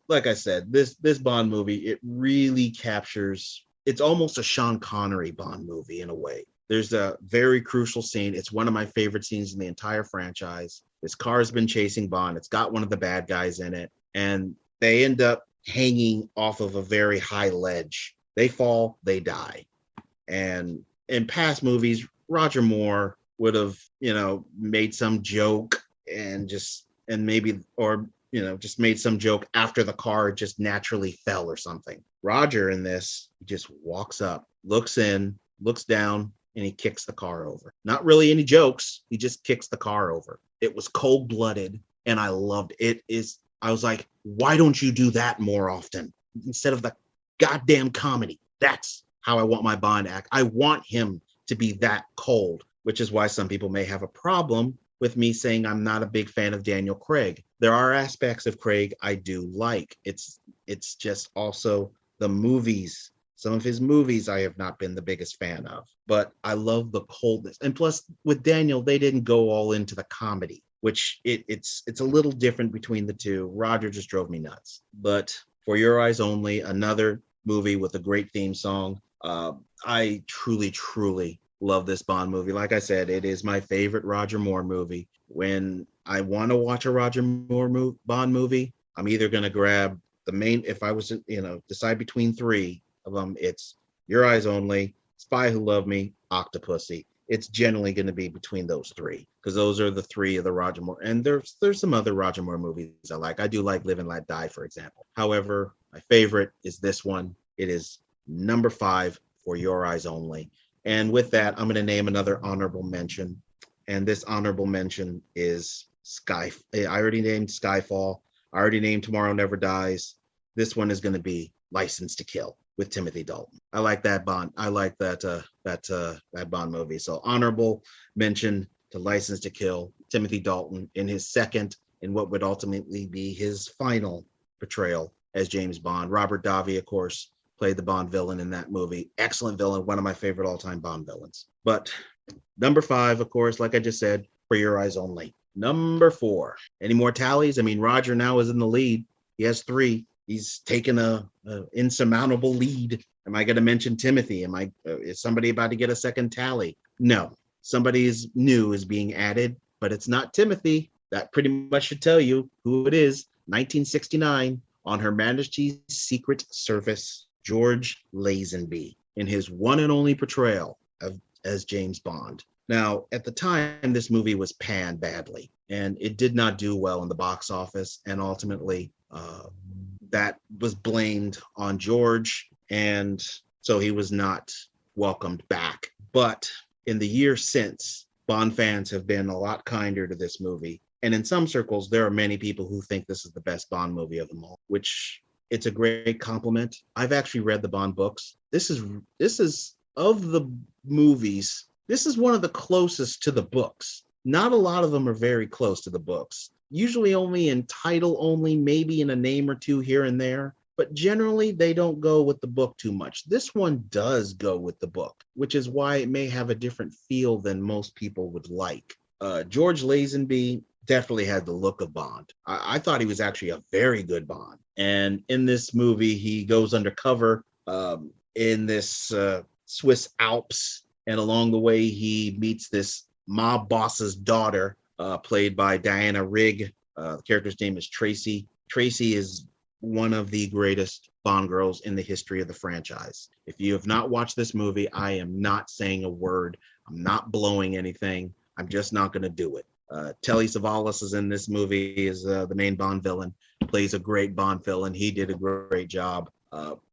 like I said, this Bond movie, it really captures, it's almost a Sean Connery Bond movie in a way. There's a very crucial scene. It's one of my favorite scenes in the entire franchise. This car's been chasing Bond. It's got one of the bad guys in it. And they end up hanging off of a very high ledge. They fall, they die. And in past movies, Roger Moore would have, made some joke and just made some joke after the car just naturally fell or something. Roger in this just walks up, looks in, looks down, and he kicks the car over. Not really any jokes. He just kicks the car over. It was cold-blooded, and I loved it. I was like, why don't you do that more often instead of the goddamn comedy? That's how I want my Bond act. I want him to be that cold, which is why some people may have a problem with me saying I'm not a big fan of Daniel Craig. There are aspects of Craig I do like. It's just also the movies. Some of his movies I have not been the biggest fan of, but I love the coldness. And plus with Daniel, they didn't go all into the comedy, which it's a little different between the two. Roger just drove me nuts. But For Your Eyes Only, another movie with a great theme song. I truly, truly love this Bond movie. Like I said, it is my favorite Roger Moore movie. When I want to watch a Roger Moore Bond movie, I'm either going to grab the main, if I was, decide between three of them, it's Your Eyes Only, Spy Who Loved Me, Octopussy. It's generally going to be between those three because those are the three of the Roger Moore. And there's some other Roger Moore movies I like. I do like Live and Let Die, for example. However, my favorite is this one. It is number 5, For Your Eyes Only. And with that, I'm going to name another honorable mention. And this honorable mention is I already named Skyfall. I already named Tomorrow Never Dies. This one is going to be License to Kill with Timothy Dalton. I like that Bond. I like that Bond movie. So honorable mention to License to Kill, Timothy Dalton in his second and what would ultimately be his final portrayal as James Bond. Robert Davi, of course, played the Bond villain in that movie. Excellent villain, one of my favorite all-time Bond villains. But number 5, of course, like I just said, For Your Eyes Only. Number 4. Any more tallies? I mean, Roger now is in the lead. He has 3. He's taken a insurmountable lead. Am I going to mention Timothy? Is somebody about to get a second tally? No. Somebody's new is being added, but it's not Timothy. That pretty much should tell you who it is. 1969, on Her Majesty's Secret Service, George Lazenby, in his one and only portrayal as James Bond. Now, at the time, this movie was panned badly, and it did not do well in the box office, and ultimately, that was blamed on George, and so he was not welcomed back. But in the years since, Bond fans have been a lot kinder to this movie. And in some circles, there are many people who think this is the best Bond movie of them all, which it's a great compliment. I've actually read the Bond books. This is of the movies, this is one of the closest to the books. Not a lot of them are very close to the books. Usually only in title only, maybe in a name or two here and there. But generally, they don't go with the book too much. This one does go with the book, which is why it may have a different feel than most people would like. George Lazenby definitely had the look of Bond. I thought he was actually a very good Bond. And in this movie, he goes undercover in this Swiss Alps. And along the way, he meets this mob boss's daughter, played by Diana Rigg. The character's name is Tracy. Tracy is one of the greatest Bond girls in the history of the franchise. If you have not watched this movie, I am not saying a word. I'm not blowing anything. I'm just not going to do it. Telly Savalas is in this movie, is the main Bond villain, plays a great Bond villain. He did a great job.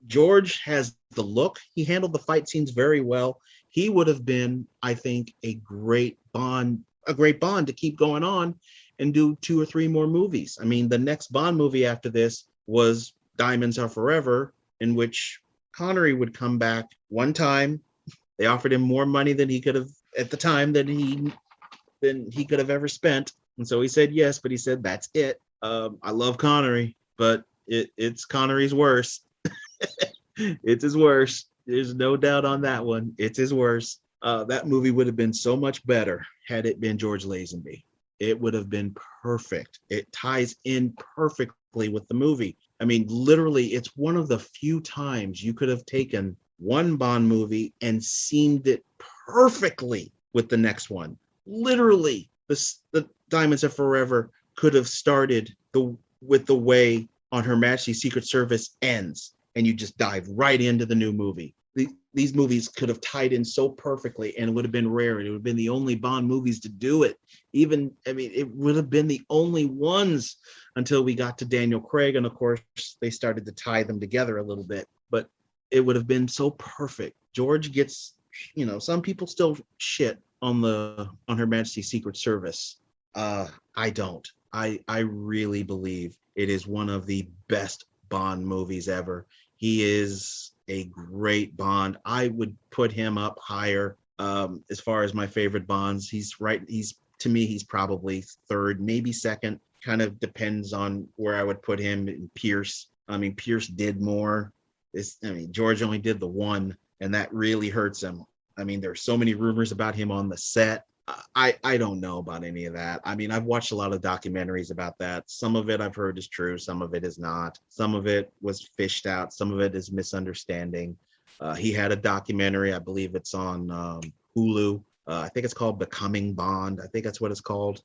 George has the look. He handled the fight scenes very well. He would have been, I think, a great Bond to keep going on and do 2 or 3 more movies. I mean, the next Bond movie after this was Diamonds Are Forever, in which Connery would come back one time. They offered him more money than he could have at the time than he could have ever spent. And so he said yes, but he said, that's it. I love Connery, but it's Connery's worst. It's his worst. There's no doubt on that one. It's his worst. That movie would have been so much better had it been George Lazenby. It would have been perfect. It ties in perfectly with the movie. I mean, literally, it's one of the few times you could have taken one Bond movie and seamed it perfectly with the next one. Literally, the Diamonds Are Forever could have started with the way On Her Majesty's Secret Service ends, and you just dive right into the new movie. These movies could have tied in so perfectly, and it would have been rare, and it would have been the only Bond movies to do it. It would have been the only ones until we got to Daniel Craig, and of course, they started to tie them together a little bit, but it would have been so perfect. George gets, some people still shit on Her Majesty's Secret Service. I don't. I really believe it is one of the best Bond movies ever. He is a great Bond. I would put him up higher as far as my favorite Bonds. He's to me, he's probably third, maybe second. Kind of depends on where I would put him in Pierce. I mean, Pierce did more. George only did the one, and that really hurts him. I mean, there's so many rumors about him on the set. I don't know about any of that. I mean, I've watched a lot of documentaries about that. Some of it I've heard is true. Some of it is not. Some of it was fished out. Some of it is misunderstanding. He had a documentary. I believe it's on Hulu. I think it's called Becoming Bond. I think that's what it's called.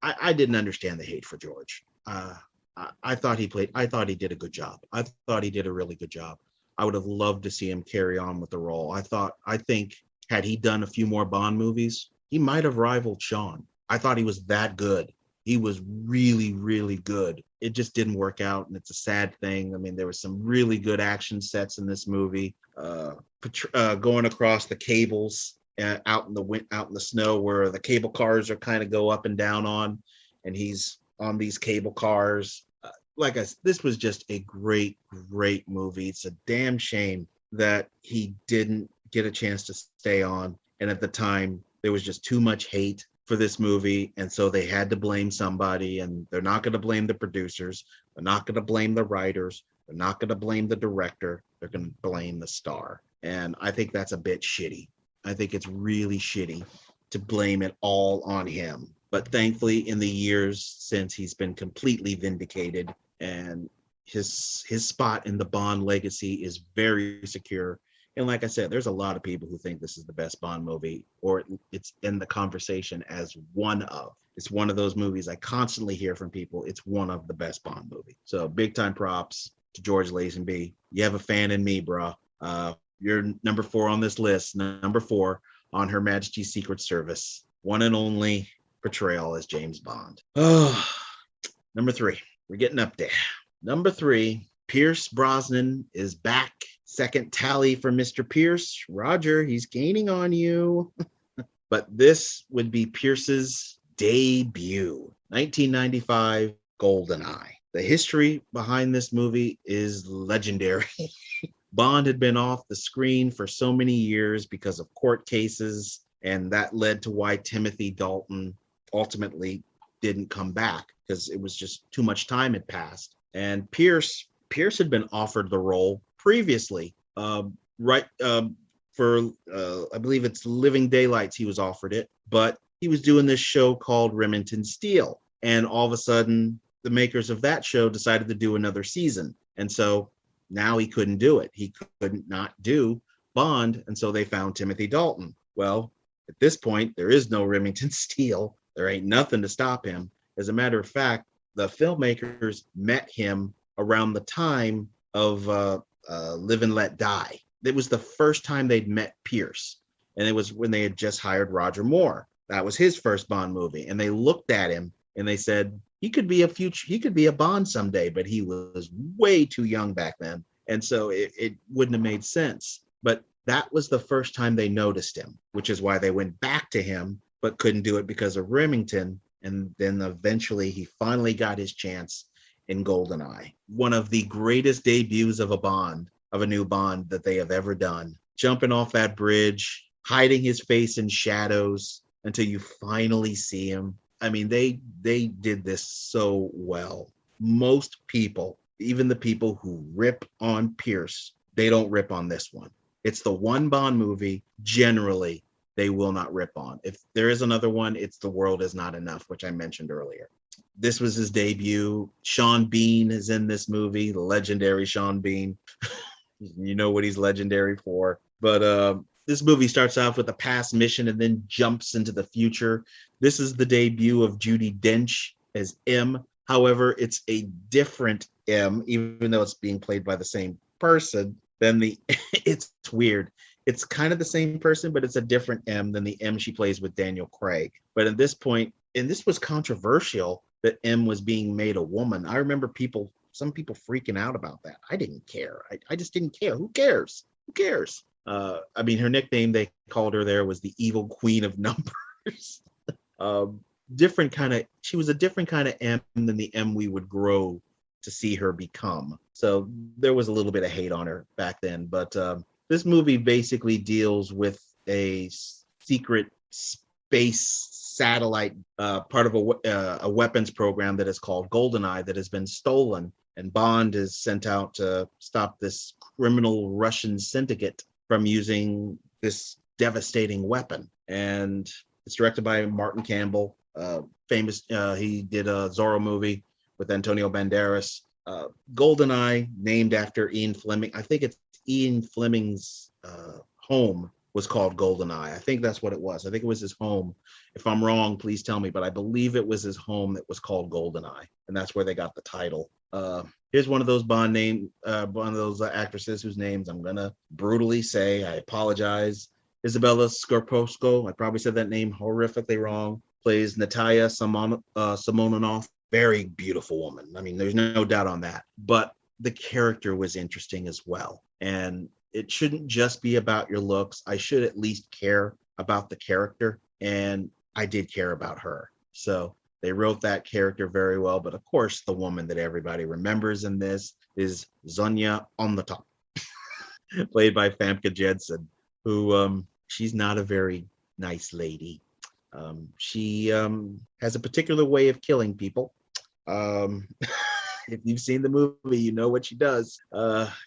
I didn't understand the hate for George. I thought he did a good job. I thought he did a really good job. I would have loved to see him carry on with the role. I think had he done a few more Bond movies, he might have rivaled Sean. I thought he was that good. He was really, really good. It just didn't work out, and it's a sad thing. I mean, there were some really good action sets in this movie. Going across the cables out in the snow, where the cable cars are kind of go up and down on, and he's on these cable cars. This was just a great, great movie. It's a damn shame that he didn't get a chance to stay on, and at the time, there was just too much hate for this movie, and so they had to blame somebody, and they're not going to blame the producers. They're not going to blame the writers. They're not going to blame the director. They're going to blame the star, and I think that's a bit shitty. I think it's really shitty to blame it all on him. But thankfully, in the years since, he's been completely vindicated, and his spot in the Bond legacy is very secure. And like I said, there's a lot of people who think this is the best Bond movie, or it's in the conversation as one of. It's one of those movies I constantly hear from people. It's one of the best Bond movies. So big time props to George Lazenby. You have a fan in me, bro. You're number 4 on this list. Number 4 on Her Majesty's Secret Service. One and only portrayal as James Bond. Oh, number 3. We're getting up there. Number 3, Pierce Brosnan is back. Second tally for Mr. Pierce. Roger, he's gaining on you. But this would be Pierce's debut. 1995, GoldenEye. The history behind this movie is legendary. Bond had been off the screen for so many years because of court cases, and that led to why Timothy Dalton ultimately didn't come back, because it was just too much time had passed. And Pierce had been offered the role previously, for I believe it's Living Daylights. He was offered it, but he was doing this show called Remington Steele, and all of a sudden, the makers of that show decided to do another season, and so now he couldn't do it. He couldn't not do Bond, and so they found Timothy Dalton. Well, at this point, there is no Remington Steele. There ain't nothing to stop him. As a matter of fact, the filmmakers met him around the time of Live and Let Die. It was the first time they'd met Pierce, and it was when they had just hired Roger Moore. That was his first Bond movie, and they looked at him and they said, he could be a Bond someday, but he was way too young back then. And so it wouldn't have made sense. But that was the first time they noticed him, which is why they went back to him, but couldn't do it because of Remington. And then eventually he finally got his chance in GoldenEye. One of the greatest debuts of a new Bond that they have ever done. Jumping off that bridge, hiding his face in shadows until you finally see him. I mean, they did this so well. Most people, even the people who rip on Pierce, they don't rip on this one. It's the one Bond movie generally they will not rip on. If there is another one, it's The World Is Not Enough, which I mentioned earlier. This was his debut. Sean Bean is in this movie, the legendary Sean Bean. You know what he's legendary for. But this movie starts off with a past mission and then jumps into the future. This is the debut of Judi Dench as M. However, it's a different M, even though it's being played by the same person. It's weird. It's kind of the same person, but it's a different M than the M she plays with Daniel Craig. But at this point, and this was controversial that M was being made a woman. I remember some people freaking out about that. I didn't care. I just didn't care. Who cares? Who cares? I mean, her nickname they called her there was the Evil Queen of Numbers. She was a different kind of M than the M we would grow to see her become. So there was a little bit of hate on her back then. But this movie basically deals with a secret space satellite, part of a weapons program that is called GoldenEye that has been stolen. And Bond is sent out to stop this criminal Russian syndicate from using this devastating weapon. And it's directed by Martin Campbell, famous. He did a Zorro movie with Antonio Banderas. GoldenEye, named after Ian Fleming. I think it's Ian Fleming's home was called GoldenEye. I think that's what it was. I think it was his home. If I'm wrong, please tell me, but I believe it was his home that was called GoldenEye, and that's where they got the title. Here's one of those one of those actresses whose names I'm gonna brutally say. I apologize. Isabella Scorposco. I probably said that name horrifically wrong. Plays Natalia Simonov. Very beautiful woman. I mean, there's no doubt on that. But the character was interesting as well. And it shouldn't just be about your looks. I should at least care about the character. And I did care about her. So they wrote that character very well. But of course, the woman that everybody remembers in this is Zonia on the top, played by Famke Janssen, who she's not a very nice lady. She has a particular way of killing people. If you've seen the movie, you know what she does.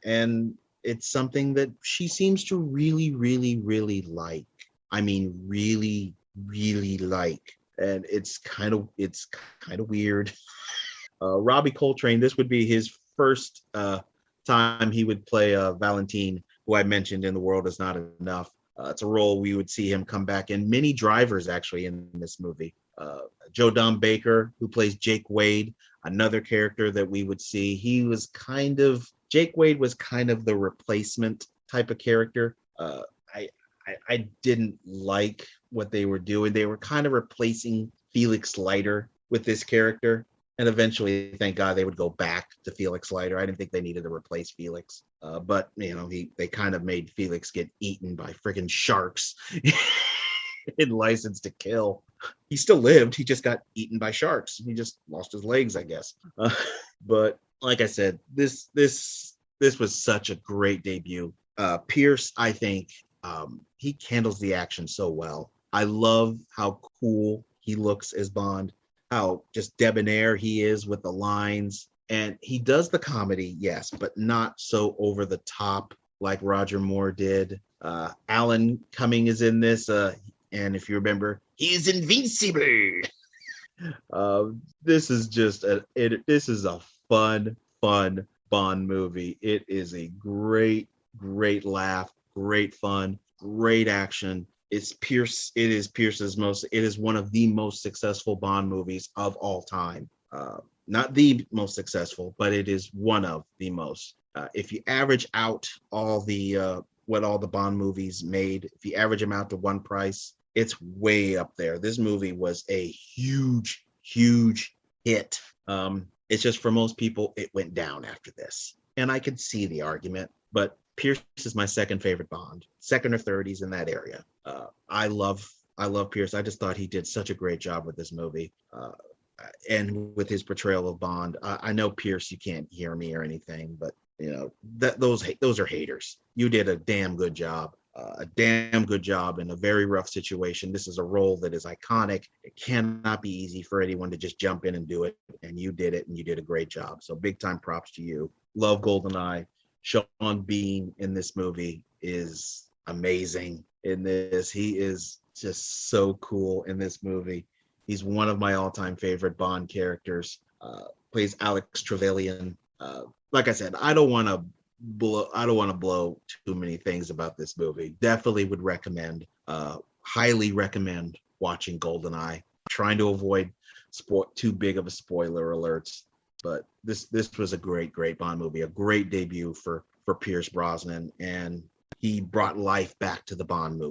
And it's something that she seems to really, really, really like. I mean, really, really like. And it's kind of weird. Robbie Coltrane, this would be his first time he would play Valentine, who I mentioned in The World Is Not Enough. It's a role we would see him come back in. Many drivers actually in this movie. Joe Don Baker, who plays Jake Wade, another character that we would see. Jake Wade was kind of the replacement type of character. I, I didn't like what they were doing. They were kind of replacing Felix Leiter with this character. And eventually, thank God, they would go back to Felix Leiter. I didn't think they needed to replace Felix. But, they kind of made Felix get eaten by freaking sharks in License to Kill. He still lived. He just got eaten by sharks. He just lost his legs, I guess. But like I said, this was such a great debut. Pierce, I think, he handles the action so well. I love how cool he looks as Bond, how just debonair he is with the lines. And he does the comedy, yes, but not so over the top like Roger Moore did. Alan Cumming is in this. And if you remember, he's invincible. This is just this is a fun Bond movie. It is a great laugh, great fun, great action. It is one of the most successful Bond movies of all time. Not the most successful, but it is one of the most. If you average out all the what all the Bond movies made, if you average them out to one price, it's way up there. This movie was a huge hit. It's just for most people, it went down after this. And I could see the argument, but Pierce is my second favorite Bond. Second or third, he's in that area. I love Pierce. I just thought he did such a great job with this movie. And with his portrayal of Bond. I know, Pierce, you can't hear me or anything, but those are haters. You did a damn good job. In a very rough situation. This is a role that is iconic. It cannot be easy for anyone to just jump in and do it, and you did it, and you did a great job. So big time props to you. Love GoldenEye. Sean Bean in this movie is amazing. In this, he is just so cool in this movie. He's one of my all-time favorite Bond characters. Plays Alex Trevelyan. Like I said, I don't want to blow too many things about this movie. Definitely would recommend, highly recommend watching GoldenEye. Trying to avoid too big of a spoiler alerts, but this was a great Bond movie, a great debut for Pierce Brosnan, and he brought life back to the Bond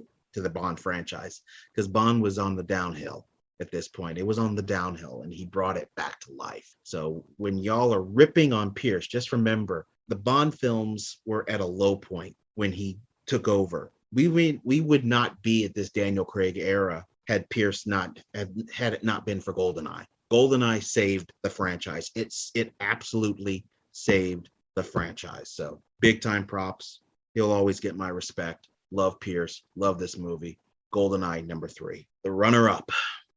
franchise, because Bond was on the downhill at this point. It was on the downhill, and he brought it back to life. So when y'all are ripping on Pierce, just remember the Bond films were at a low point when he took over. We would not be at this Daniel Craig era had Pierce had it not been for GoldenEye. GoldenEye saved the franchise. It absolutely saved the franchise. So big time props. He'll always get my respect. Love Pierce. Love this movie. GoldenEye number 3. The runner-up.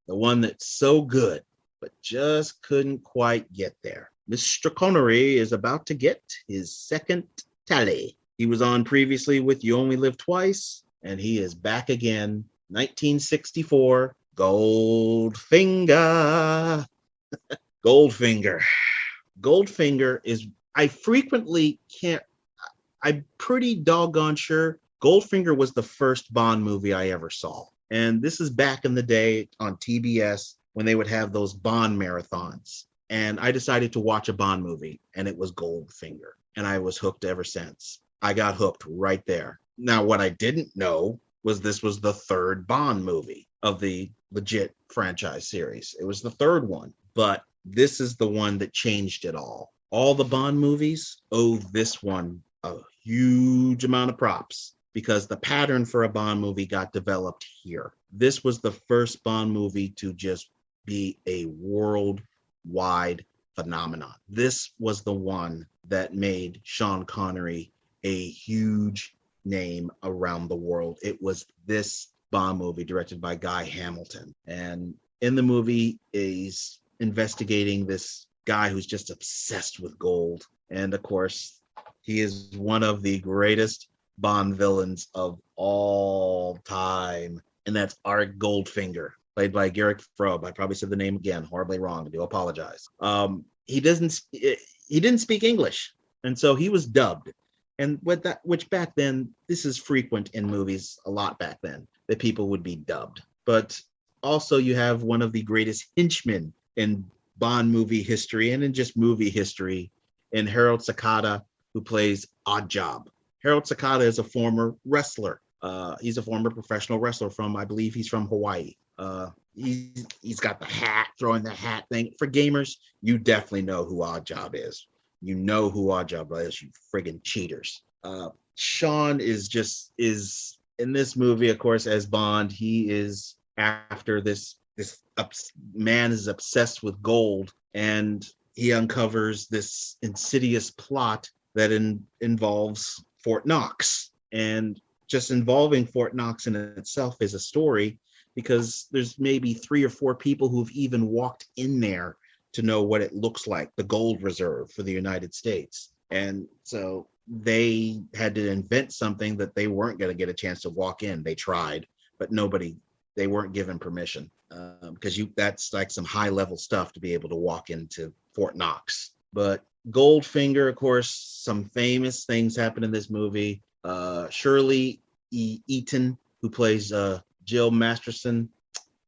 The one that's so good, but just couldn't quite get there. Mr. Connery is about to get his second tally. He was on previously with You Only Live Twice, and he is back again. 1964, Goldfinger. Goldfinger is, I'm pretty doggone sure Goldfinger was the first Bond movie I ever saw. And this is back in the day on TBS when they would have those Bond marathons. And I decided to watch a Bond movie, and it was Goldfinger. And I was hooked ever since. I got hooked right there. Now, what I didn't know was this was the third Bond movie of the legit franchise series. It was the third one, but this is the one that changed it all. All the Bond movies owe this one a huge amount of props, because the pattern for a Bond movie got developed here. This was the first Bond movie to just be a worldwide phenomenon. This was the one that made Sean Connery a huge name around the world. It was this Bond movie directed by Guy Hamilton. And in the movie, he's investigating this guy who's just obsessed with gold. And of course, he is one of the greatest Bond villains of all time. and that's Art Goldfinger, played by Garrick Frobe. I probably said the name again horribly wrong. I do apologize. He didn't speak English, and so he was dubbed. And with that, which back then, this is frequent in movies a lot back then, that people would be dubbed. But also, you have one of the greatest henchmen in Bond movie history and in just movie history, in Harold Sakata, who plays Odd Job. Harold Sakata is a former wrestler. He's a former professional wrestler from, I believe he's from Hawaii. He's got the hat, throwing the hat thing. For gamers, you definitely know who Odd Job is. You know who Odd Job is, you friggin' cheaters. Sean is in this movie, of course, as Bond. He is after this man is obsessed with gold, and he uncovers this insidious plot that involves Fort Knox. And just involving Fort Knox in itself is a story, because there's maybe 3 or 4 people who've even walked in there to know what it looks like, the gold reserve for the United States. And so they had to invent something that they weren't going to get a chance to walk in. They tried, but they weren't given permission, because that's like some high level stuff to be able to walk into Fort Knox. But Goldfinger, of course, some famous things happen in this movie. Shirley Eaton, who plays Jill Masterson,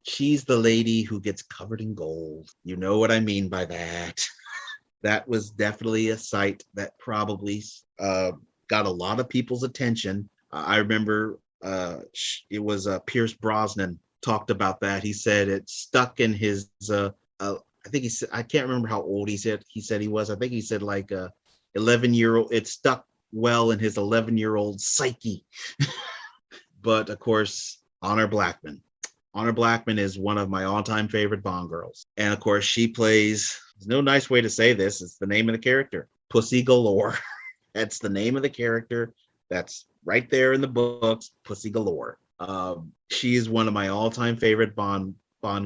she's the lady who gets covered in gold. You know what I mean by that. That was definitely a sight that probably got a lot of people's attention. I remember it was Pierce Brosnan talked about that. He said it stuck in his I think he said, I can't remember how old he said he was. I think he said like 11-year-old. It stuck well in his 11-year-old psyche. But of course, Honor Blackman. Honor Blackman is one of my all-time favorite Bond girls. And of course, she plays, there's no nice way to say this, it's the name of the character, Pussy Galore. That's the name of the character. That's right there in the books, Pussy Galore. She is one of my all-time favorite Bond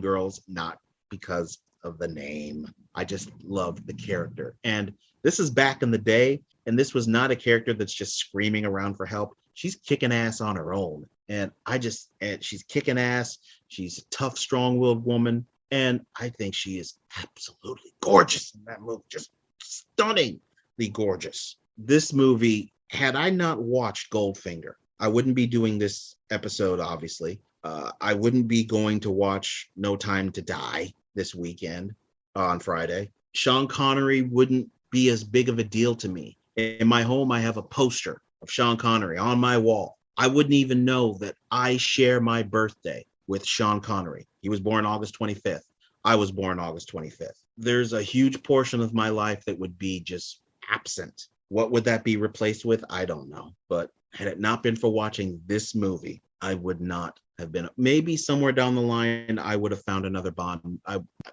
girls, not because of the name. I just love the character. And this is back in the day, and this was not a character that's just screaming around for help. She's kicking ass on her own. And she's kicking ass. She's a tough, strong-willed woman. And I think she is absolutely gorgeous in that movie. Just stunningly gorgeous. This movie, had I not watched Goldfinger, I wouldn't be doing this episode, obviously. I wouldn't be going to watch No Time to Die this weekend on Friday. Sean Connery wouldn't be as big of a deal to me. In my home, I have a poster of Sean Connery on my wall. I wouldn't even know that I share my birthday with Sean Connery. He was born August 25th. I was born August 25th. There's a huge portion of my life that would be just absent. What would that be replaced with? I don't know. But had it not been for watching this movie, I would not have been. Maybe somewhere down the line, I would have found another Bond.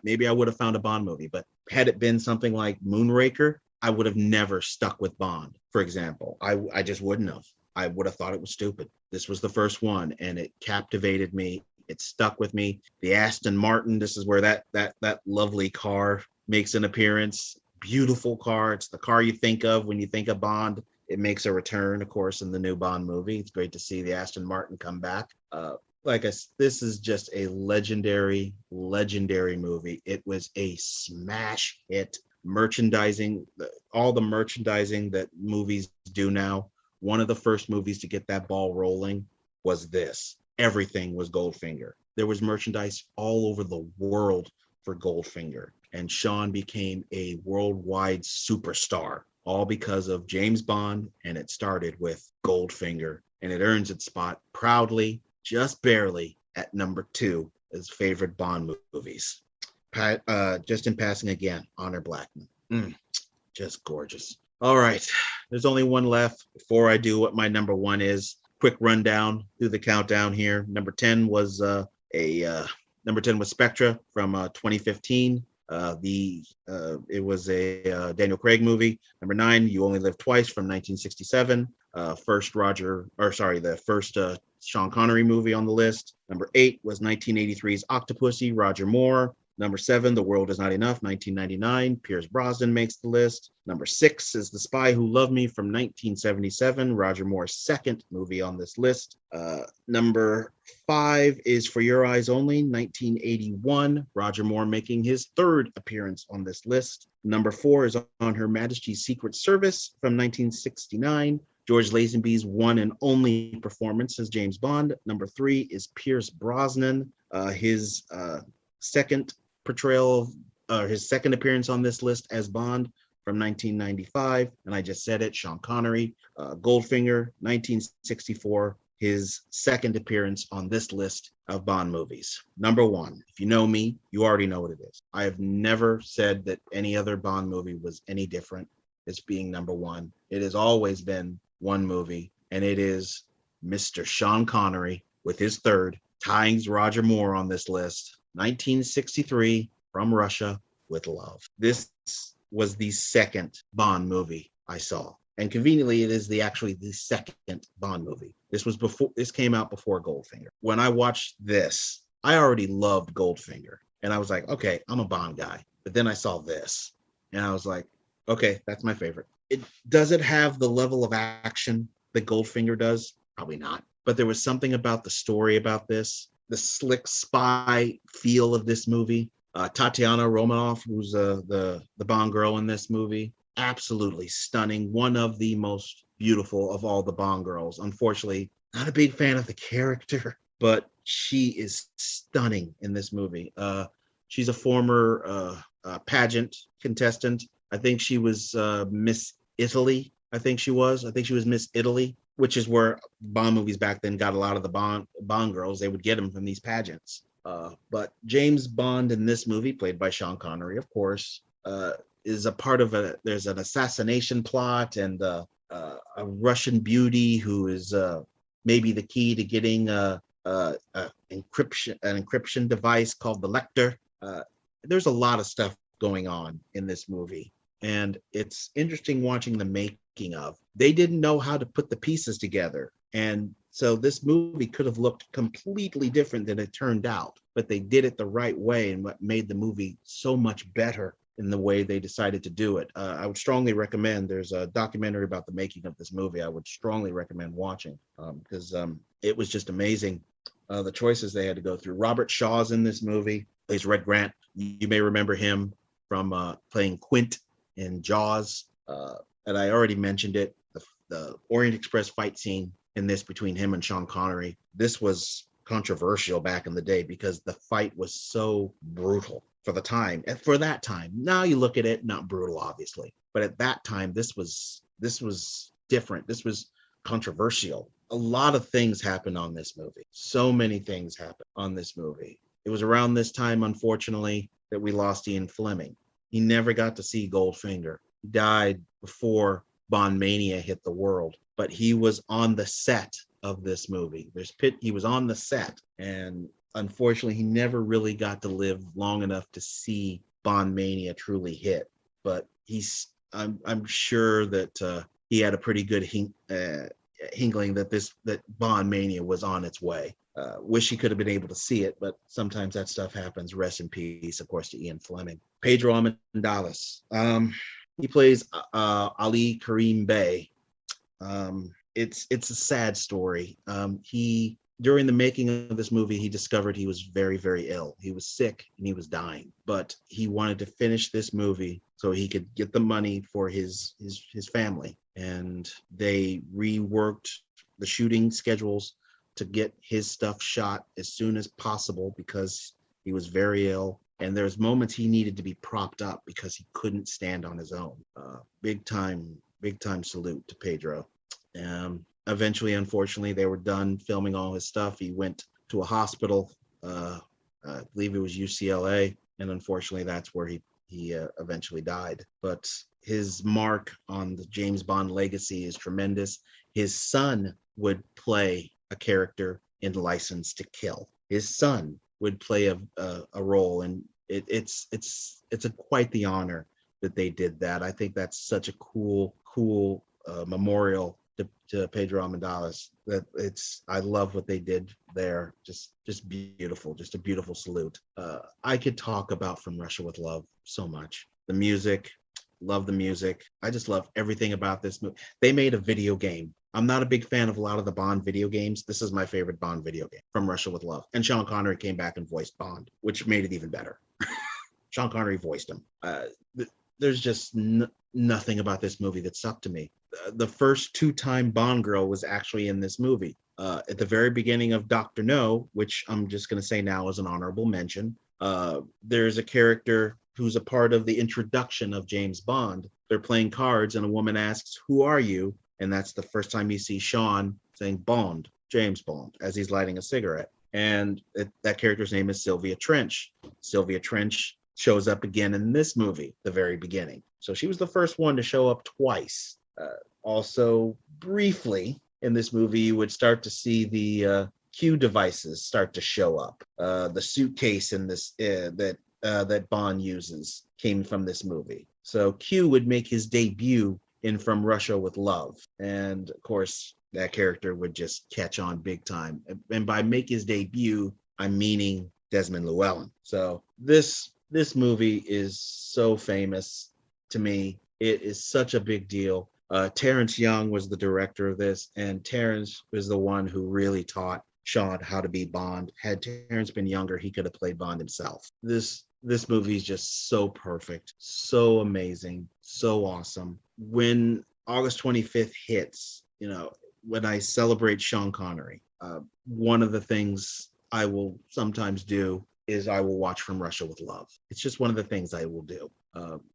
Maybe I would have found a Bond movie. But had it been something like Moonraker, I would have never stuck with Bond, for example. I just wouldn't have. I would have thought it was stupid. This was the first one, and it captivated me. It stuck with me. The Aston Martin, this is where that lovely car makes an appearance. Beautiful car. It's the car you think of when you think of Bond. It makes a return, of course, in the new Bond movie. It's great to see the Aston Martin come back. This is just a legendary movie. It was a smash hit. Merchandising, all the merchandising that movies do now. One of the first movies to get that ball rolling was this. Everything was Goldfinger. There was merchandise all over the world for Goldfinger. And Sean became a worldwide superstar, all because of James Bond. And it started with Goldfinger. And it earns its spot proudly, just barely, at number 2 as favorite Bond movies. Just in passing again, Honor Blackman. Just gorgeous. All right, there's only one left before I do what my number 1 is. Quick rundown through the countdown here. Number 10 was Spectra from 2015. It was a Daniel Craig movie. Number 9, You Only Live Twice from 1967. The first Sean Connery movie on the list. Number 8 was 1983's Octopussy, Roger Moore. Number 7, The World Is Not Enough, 1999. Pierce Brosnan makes the list. Number 6 is The Spy Who Loved Me from 1977. Roger Moore's second movie on this list. Number 5 is For Your Eyes Only, 1981. Roger Moore making his third appearance on this list. Number 4 is On Her Majesty's Secret Service from 1969. George Lazenby's one and only performance as James Bond. Number 3 is Pierce Brosnan, his second portrayal, his second appearance on this list as Bond from 1995. And I just said it, Sean Connery. Goldfinger, 1964, his second appearance on this list of Bond movies. Number 1, if you know me, you already know what it is. I have never said that any other Bond movie was any different as being number 1. It has always been one movie, and it is Mr. Sean Connery with his third, tying Roger Moore on this list. 1963, From Russia with Love. This was the second Bond movie I saw. And conveniently, it is actually the second Bond movie. This came out before Goldfinger. When I watched this, I already loved Goldfinger. And I was like, okay, I'm a Bond guy. But then I saw this and I was like, okay, that's my favorite. Does it have the level of action that Goldfinger does? Probably not. But there was something about the story about this, the slick spy feel of this movie. Tatiana Romanoff, who's the Bond girl in this movie, absolutely stunning. One of the most beautiful of all the Bond girls. Unfortunately, not a big fan of the character, but she is stunning in this movie. She's a former pageant contestant. I think she was Miss Italy. I think she was Miss Italy, which is where Bond movies back then got a lot of the Bond girls. They would get them from these pageants. But James Bond in this movie, played by Sean Connery, of course, is a part of there's an assassination plot and a Russian beauty who is maybe the key to getting an encryption device called the Lecter. There's a lot of stuff going on in this movie. And it's interesting watching the making of. They didn't know how to put the pieces together. And so this movie could have looked completely different than it turned out. But they did it the right way, and what made the movie so much better in the way they decided to do it. I would strongly recommend, there's a documentary about the making of this movie I would strongly recommend watching because it was just amazing, the choices they had to go through. Robert Shaw's in this movie, plays Red Grant. You may remember him from playing Quint in Jaws. And I already mentioned it, the Orient Express fight scene in this between him and Sean Connery. This was controversial back in the day because the fight was so brutal for the time. And for that time, now you look at it, not brutal, obviously, but at that time, this was different. This was controversial. A lot of things happened on this movie. So many things happened on this movie. It was around this time, unfortunately, that we lost Ian Fleming. He never got to see Goldfinger. He died before Bond Mania hit the world, but he was on the set of this movie. He was on the set, and unfortunately, he never really got to live long enough to see Bond Mania truly hit. But I'm sure that he had a pretty good inkling that Bond Mania was on its way. Wish he could have been able to see it, but sometimes that stuff happens. Rest in peace, of course, to Ian Fleming. Pedro Amendalis. He plays Ali Karim Bey. It's a sad story. During the making of this movie, he discovered he was very, very ill. He was sick and he was dying, but he wanted to finish this movie so he could get the money for his family. And they reworked the shooting schedules to get his stuff shot as soon as possible because he was very ill. And there's moments he needed to be propped up because he couldn't stand on his own. Big time salute to Pedro. Eventually, unfortunately, they were done filming all his stuff. He went to a hospital, I believe it was UCLA, and unfortunately, that's where he eventually died. But his mark on the James Bond legacy is tremendous. His son would play a character in License to Kill. His son would play a role, and it's quite the honor that they did that. I think that's such a cool memorial to Pedro Almendalas. I love what they did there. Just beautiful, just a beautiful salute. I could talk about From Russia with Love so much. The music, love the music. I just love everything about this movie. They made a video game. I'm not a big fan of a lot of the Bond video games. This is my favorite Bond video game, From Russia with Love. And Sean Connery came back and voiced Bond, which made it even better. Sean Connery voiced him. There's just nothing about this movie that sucked to me. The first two-time Bond girl was actually in this movie. At the very beginning of Dr. No, which I'm just going to say now is an honorable mention, there's a character who's a part of the introduction of James Bond. They're playing cards and a woman asks, "Who are you?" And that's the first time you see Sean saying Bond, James Bond, as he's lighting a cigarette. And that character's name is Sylvia Trench. Sylvia Trench shows up again in this movie, the very beginning. So she was the first one to show up twice. Also, briefly in this movie, you would start to see the Q devices start to show up. The suitcase in this that Bond uses came from this movie. So Q would make his debut in From Russia with Love. And of course, that character would just catch on big time. And by make his debut, I'm meaning Desmond Llewellyn. So this movie is so famous to me. It is such a big deal. Terrence Young was the director of this, and Terrence was the one who really taught Sean how to be Bond. Had Terrence been younger, he could have played Bond himself. This movie is just so perfect, so amazing, so awesome. When August 25th hits, when I celebrate Sean Connery, one of the things I will sometimes do is I will watch From Russia with Love. It's just one of the things I will do.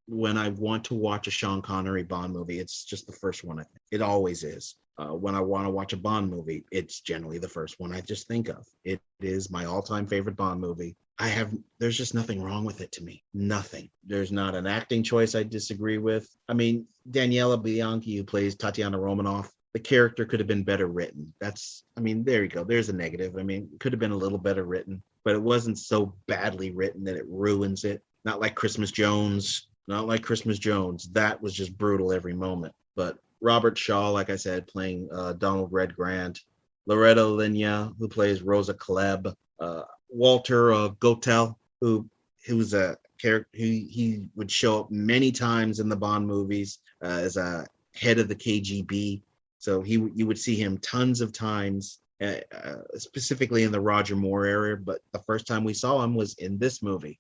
When I want to watch a Sean Connery Bond movie, it's just the first one I think. It always is. When I want to watch a Bond movie, it's generally the first one I just think of. It is my all-time favorite Bond movie. There's just nothing wrong with it to me. Nothing. There's not an acting choice I disagree with. I mean, Daniela Bianchi, who plays Tatiana Romanoff, the character could have been better written. There you go. There's a negative. It could have been a little better written, but it wasn't so badly written that it ruins it. Not like Christmas Jones. That was just brutal every moment. But Robert Shaw, like I said, playing Donald Red Grant. Loretta Linya, who plays Rosa Klebb. Walter Gotell, who's a character. He would show up many times in the Bond movies as a head of the KGB. So you would see him tons of times, specifically in the Roger Moore era. But the first time we saw him was in this movie.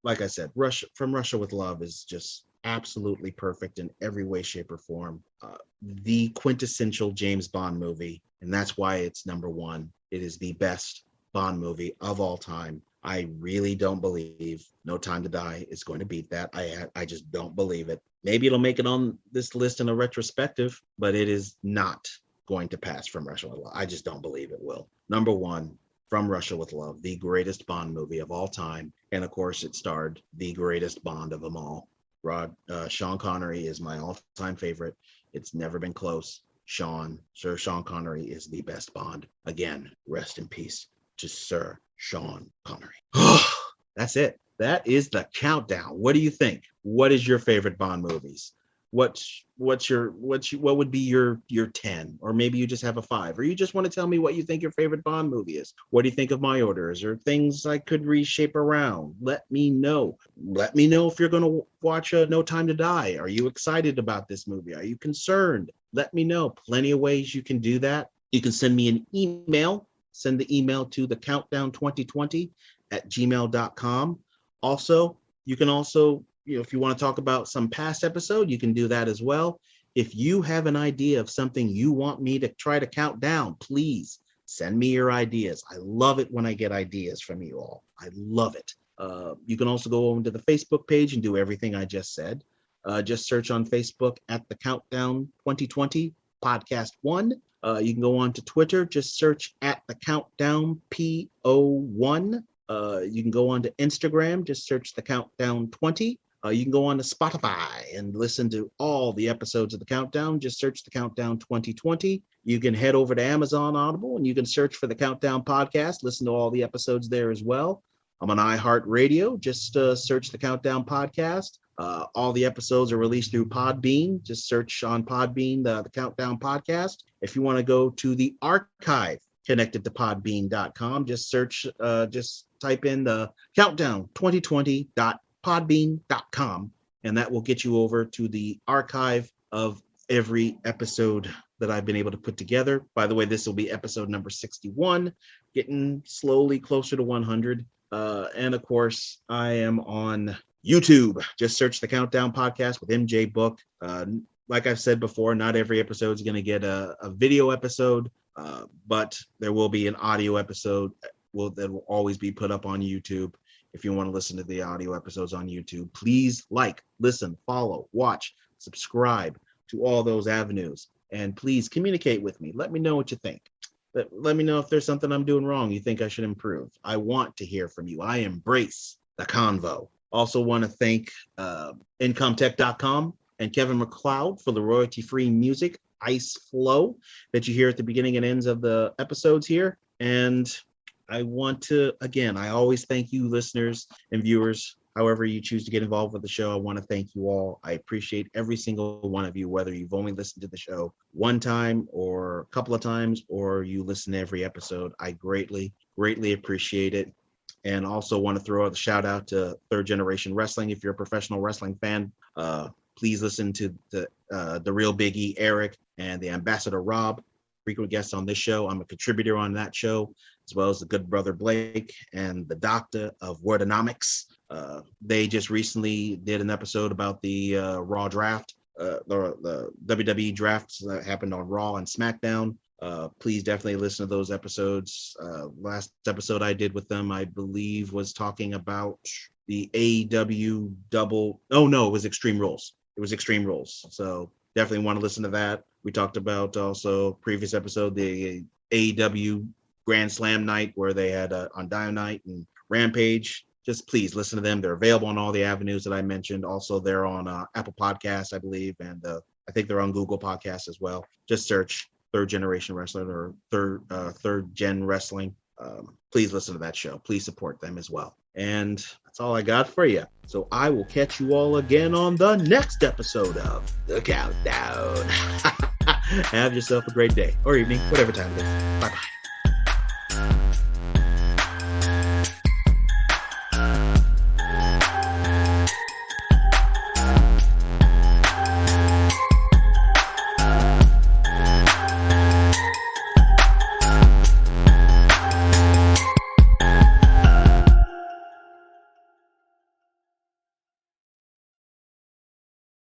Like I said, From Russia with Love is just absolutely perfect in every way, shape, or form. The quintessential James Bond movie, and that's why it's number one. It is the best Bond movie of all time. I really don't believe No Time to Die is going to beat that. I just don't believe it. Maybe it'll make it on this list in a retrospective, but it is not going to pass From Russia with Love. I just don't believe it will. Number one, From Russia with Love, the greatest Bond movie of all time. And of course, it starred the greatest Bond of them all. Sean Connery is my all-time favorite. It's never been close. Sir Sean Connery is the best Bond. Again, rest in peace to Sir Sean Connery. That's it. That is the countdown. What do you think? What is your favorite Bond movies? What would be your 10? Or maybe you just have a 5, or you just want to tell me what you think your favorite Bond movie is. What do you think of my orders, or things I could reshape around? Let me know. Let me know if you're going to watch No Time to Die. Are you excited about this movie? Are you concerned? Let me know. Plenty of ways you can do that. You can send me an email. Send the email to thecountdown2020@gmail.com. Also, you can if you want to talk about some past episode, you can do that as well. If you have an idea of something you want me to try to count down, please send me your ideas. I love it when I get ideas from you all. I love it. You can also go over to the Facebook page and do everything I just said. Just search on Facebook at the Countdown 2020 Podcast 1. You can go on to Twitter, just search at the Countdown PO1. You can go on to Instagram, just search the Countdown 20. You can go on to Spotify and listen to all the episodes of the Countdown. Just search the Countdown 2020. You can head over to Amazon Audible and you can search for the Countdown Podcast. Listen to all the episodes there as well. I'm on iHEART Radio. Just search the Countdown Podcast. All the episodes are released through Podbean. Just search on Podbean, the Countdown Podcast. If you want to go to the archive connected to podbean.com, just type in the countdown 2020.podbean.com, and that will get you over to the archive of every episode that I've been able to put together. By the way, this will be episode number 61, getting slowly closer to 100. And of course, I am on YouTube. Just search the Countdown Podcast with MJ Book. Like I've said before, not every episode is going to get a video episode, but there will be an audio episode that will always be put up on YouTube. If you want to listen to the audio episodes on YouTube, please like, listen, follow, watch, subscribe to all those avenues. And please communicate with me. Let me know what you think. Let me know if there's something I'm doing wrong you think I should improve. I want to hear from you. I embrace the convo. Also want to thank Incomtech.com and Kevin MacLeod for the royalty-free music, Ice Flow, that you hear at the beginning and ends of the episodes here. And I want to, again, I always thank you listeners and viewers. However you choose to get involved with the show, I want to thank you all. I appreciate every single one of you, whether you've only listened to the show one time or a couple of times, or you listen to every episode. I greatly, greatly appreciate it. And also want to throw out a shout out to Third Generation Wrestling. If you're a professional wrestling fan, please listen to the Real Big E, Eric, and the Ambassador Rob, frequent guests on this show. I'm a contributor on that show, as well as the good brother Blake and the doctor of Wordonomics. They just recently did an episode about the Raw draft, the WWE drafts that happened on Raw and SmackDown. Please definitely listen to those episodes. Last episode I did with them, I believe, was talking about the AEW it was Extreme Rules. It was Extreme Rules. So definitely want to listen to that. We talked about also previous episode, the AEW Grand Slam night where they had on Dynamite and Rampage. Just please listen to them. They're available on all the avenues that I mentioned. Also, they're on Apple Podcasts, I believe, and I think they're on Google Podcasts as well. Just search Third Generation Wrestling or Third Gen Wrestling. Please listen to that show. Please support them as well. And that's all I got for you. So I will catch you all again on the next episode of The Countdown. Have yourself a great day or evening, whatever time it is. Bye-bye.